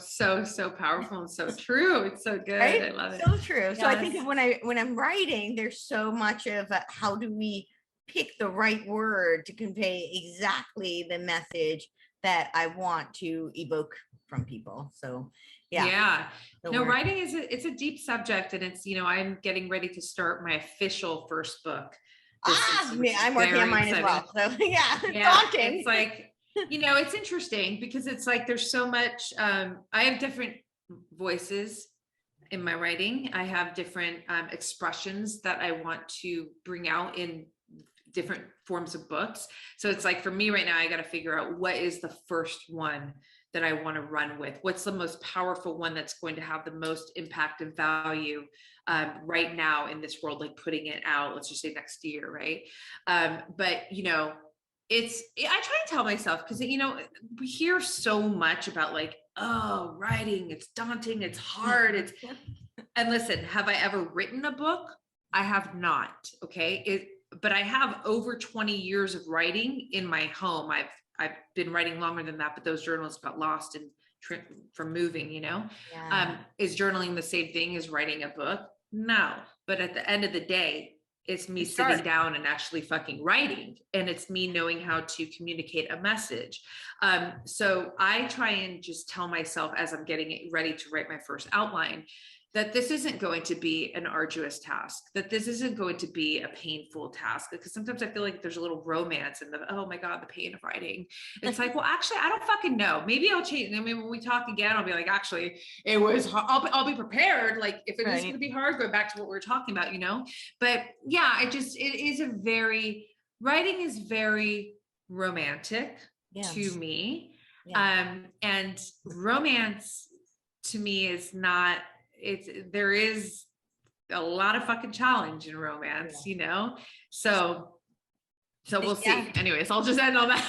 powerful and so true. It's so good. Right? I love it. So true. Yes. So I think when I'm writing, there's so much of how do we pick the right word to convey exactly the message that I want to evoke from people. So writing it's a deep subject, and it's, I'm getting ready to start my official first book. I'm working on mine as well. So daunting. It's like, it's interesting because it's like there's so much. I have different voices in my writing. I have different expressions that I want to bring out in different forms of books. So it's like, for me right now, I got to figure out what is the first one that I want to run with. What's the most powerful one that's going to have the most impact and value right now in this world, like putting it out, let's just say next year. Right. But I try to tell myself, because, we hear so much about like, oh, writing, it's daunting, it's hard. And listen, have I ever written a book? I have not. Okay. But I have over 20 years of writing in my home. I've been writing longer than that, but those journals got lost from moving, Is journaling the same thing as writing a book? No. But at the end of the day, it's me sitting down and actually fucking writing. And it's me knowing how to communicate a message. So I try and just tell myself as I'm getting ready to write my first outline, that this isn't going to be an arduous task, that this isn't going to be a painful task. Because sometimes I feel like there's a little romance in oh my God, the pain of writing. It's like, well, actually, I don't fucking know. Maybe I'll change. I mean, when we talk again, I'll be like, actually, it was hard. I'll be prepared. Like, if it is going to be hard, go back to what we were talking about, But yeah, writing is very romantic to me. And romance to me is not, there is a lot of fucking challenge in romance, you know? So we'll see. Anyways, I'll just end on that.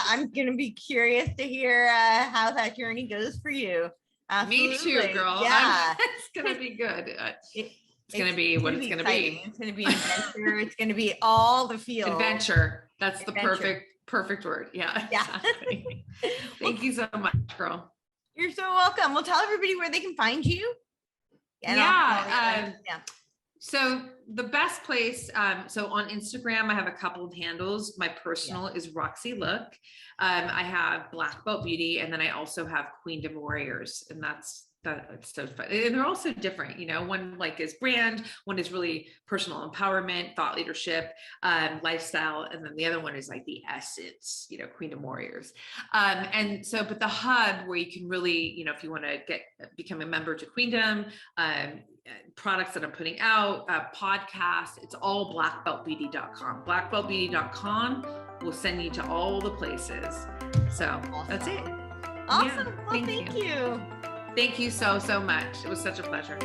I'm going to be curious to hear how that journey goes for you. Absolutely. Me too, girl. Yeah. It's going to be good. It's going to be what it's going to be. It's going to be an adventure. It's going to be all the feels. Adventure. That's the perfect word. Yeah. Exactly. Thank you so much, girl. You're so welcome. Well, tell everybody where they can find you. So the best place, so on Instagram, I have a couple of handles. My personal is Roxy Look. I have Black Belt Beauty, and then I also have Queendom Warriors, and it's so fun. And they're also different, you know, one like is brand, one is really personal empowerment, thought leadership, lifestyle. And then the other one is like the essence, you know, Queendom Warriors. And so, but the hub where you can really, you know, if you want to become a member to Queendom, products that I'm putting out, podcasts, it's all blackbeltbeauty.com. Blackbeltbeauty.com will send you to all the places. So awesome. That's it. Awesome. Yeah, well, thank you. Thank you so much. It was such a pleasure.